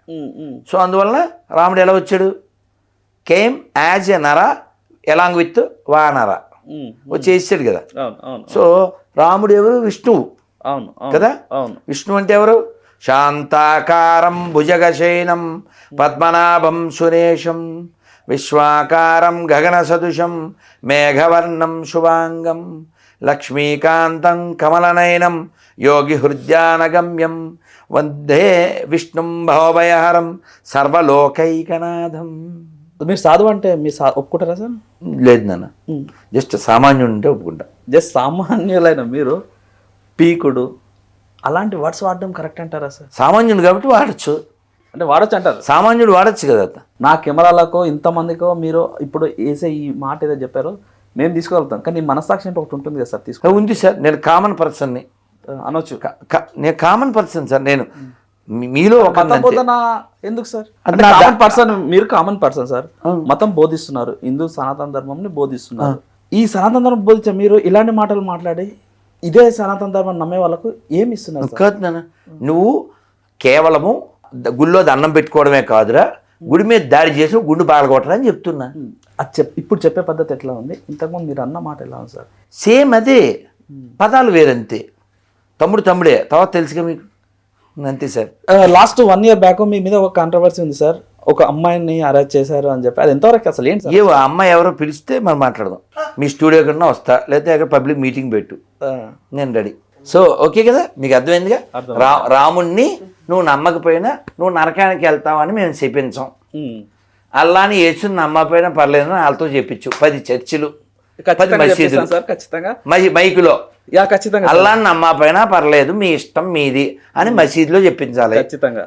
సో అందువలన రాముడు ఎలా వచ్చాడు? కేమ్ యాజ్ ఎ నర ఎలాంగ్ విత్ వానర వచ్చేసాడు కదా. సో రాముడు ఎవరు? విష్ణువు కదా. విష్ణు అంటే ఎవరు? శాంతాకారం భుజగశయనం పద్మనాభం సురేశం విశ్వాకారం గగన సదృశం మేఘవర్ణం శుభాంగం లక్ష్మీకాంతం కమలనయనం యోగి హృద్యానగమ్యం వందే విష్ణుం భవభయహరం సర్వలోకైకనాథం. మీరు సాధువు అంటే మీరు ఒప్పుకుంటారా సార్? లేదు నాన్న, జస్ట్ సామాన్యుడు అంటే ఒప్పుకుంటా. జస్ట్ సామాన్యులైన మీరు పీకుడు అలాంటి వర్డ్స్ వాడడం కరెక్ట్ అంటారా సార్? సామాన్యుడు కాబట్టి వాడచ్చు, అంటే వాడచ్చు అంటారు. సామాన్యుడు వాడచ్చు కదా. నా కెమెరాలకో ఇంతమందికో మీరు ఇప్పుడు వేసే ఈ మాట ఏదో చెప్పారో మేము తీసుకోగలుగుతాం, కానీ మనస్సాక్షి అంటే ఒకటి ఉంటుంది కదా సార్. తీసుకో ఉంది సార్, నేను కామన్ పర్సన్ని అనొచ్చు. నేను కామన్ పర్సన్ సార్. నేను మీలో ఒక మతం బోధన ఎందుకు సార్? అంటే కామన్ పర్సన్, మీరు కామన్ పర్సన్ సార్. మతం బోధిస్తున్నారు, హిందూ సనాతన ధర్మంని బోధిస్తున్నారు. ఈ సనాతన ధర్మం బోధించే మీరు ఇలాంటి మాటలు మాట్లాడి ఇదే సనాతన ధర్మం నమ్మే వాళ్ళకు ఏమి ఇస్తున్నారు? కాదు నాన్న, నువ్వు కేవలము గుళ్ళో దండం పెట్టుకోవడమే కాదురా, గుడి మీద దాడి చేసి గుండు పాల్గొట్టరా అని చెప్తున్నా. అది ఇప్పుడు చెప్పే పద్ధతి ఎట్లా ఉంది? ఇంతకుముందు మీరు అన్న మాట ఎలా ఉంది సార్? సేమ్ అదే, పదాలు వేరంతే. తమ్ముడే తర్వాత తెలుసుగా మీకు, అంతే సార్. లాస్ట్ 1 year బ్యాక్ మీ మీద ఒక కాంట్రవర్సీ ఉంది సార్. ఒక అమ్మాయిని అరెస్ట్ చేశారు అని చెప్పి, అది ఎంతవరకు అసలు ఏంటి సార్? ఏ అమ్మాయి ఎవరో పిలిస్తే మనం మాట్లాడదాం. మీ స్టూడియో కన్నా వస్తా, లేకపోతే అక్కడ పబ్లిక్ మీటింగ్ పెట్టు, నేను రెడీ. సో ఓకే కదా, మీకు అర్థమైందిగా. రాముణ్ణి నువ్వు నమ్మకపోయినా నువ్వు నరకానికి వెళ్తావని మేము చెప్పించాం. అల్లాని యేసుని నమ్మకపోయినా పర్లేదు వాళ్ళతో చెప్పించు. 10 చర్చిలు 10 మసీదులు మైకులో ఖచ్చితంగా అల్లాని నమ్మకపోయినా పర్లేదు మీ ఇష్టం మీది అని మసీదులో చెప్పించాలి. ఖచ్చితంగా.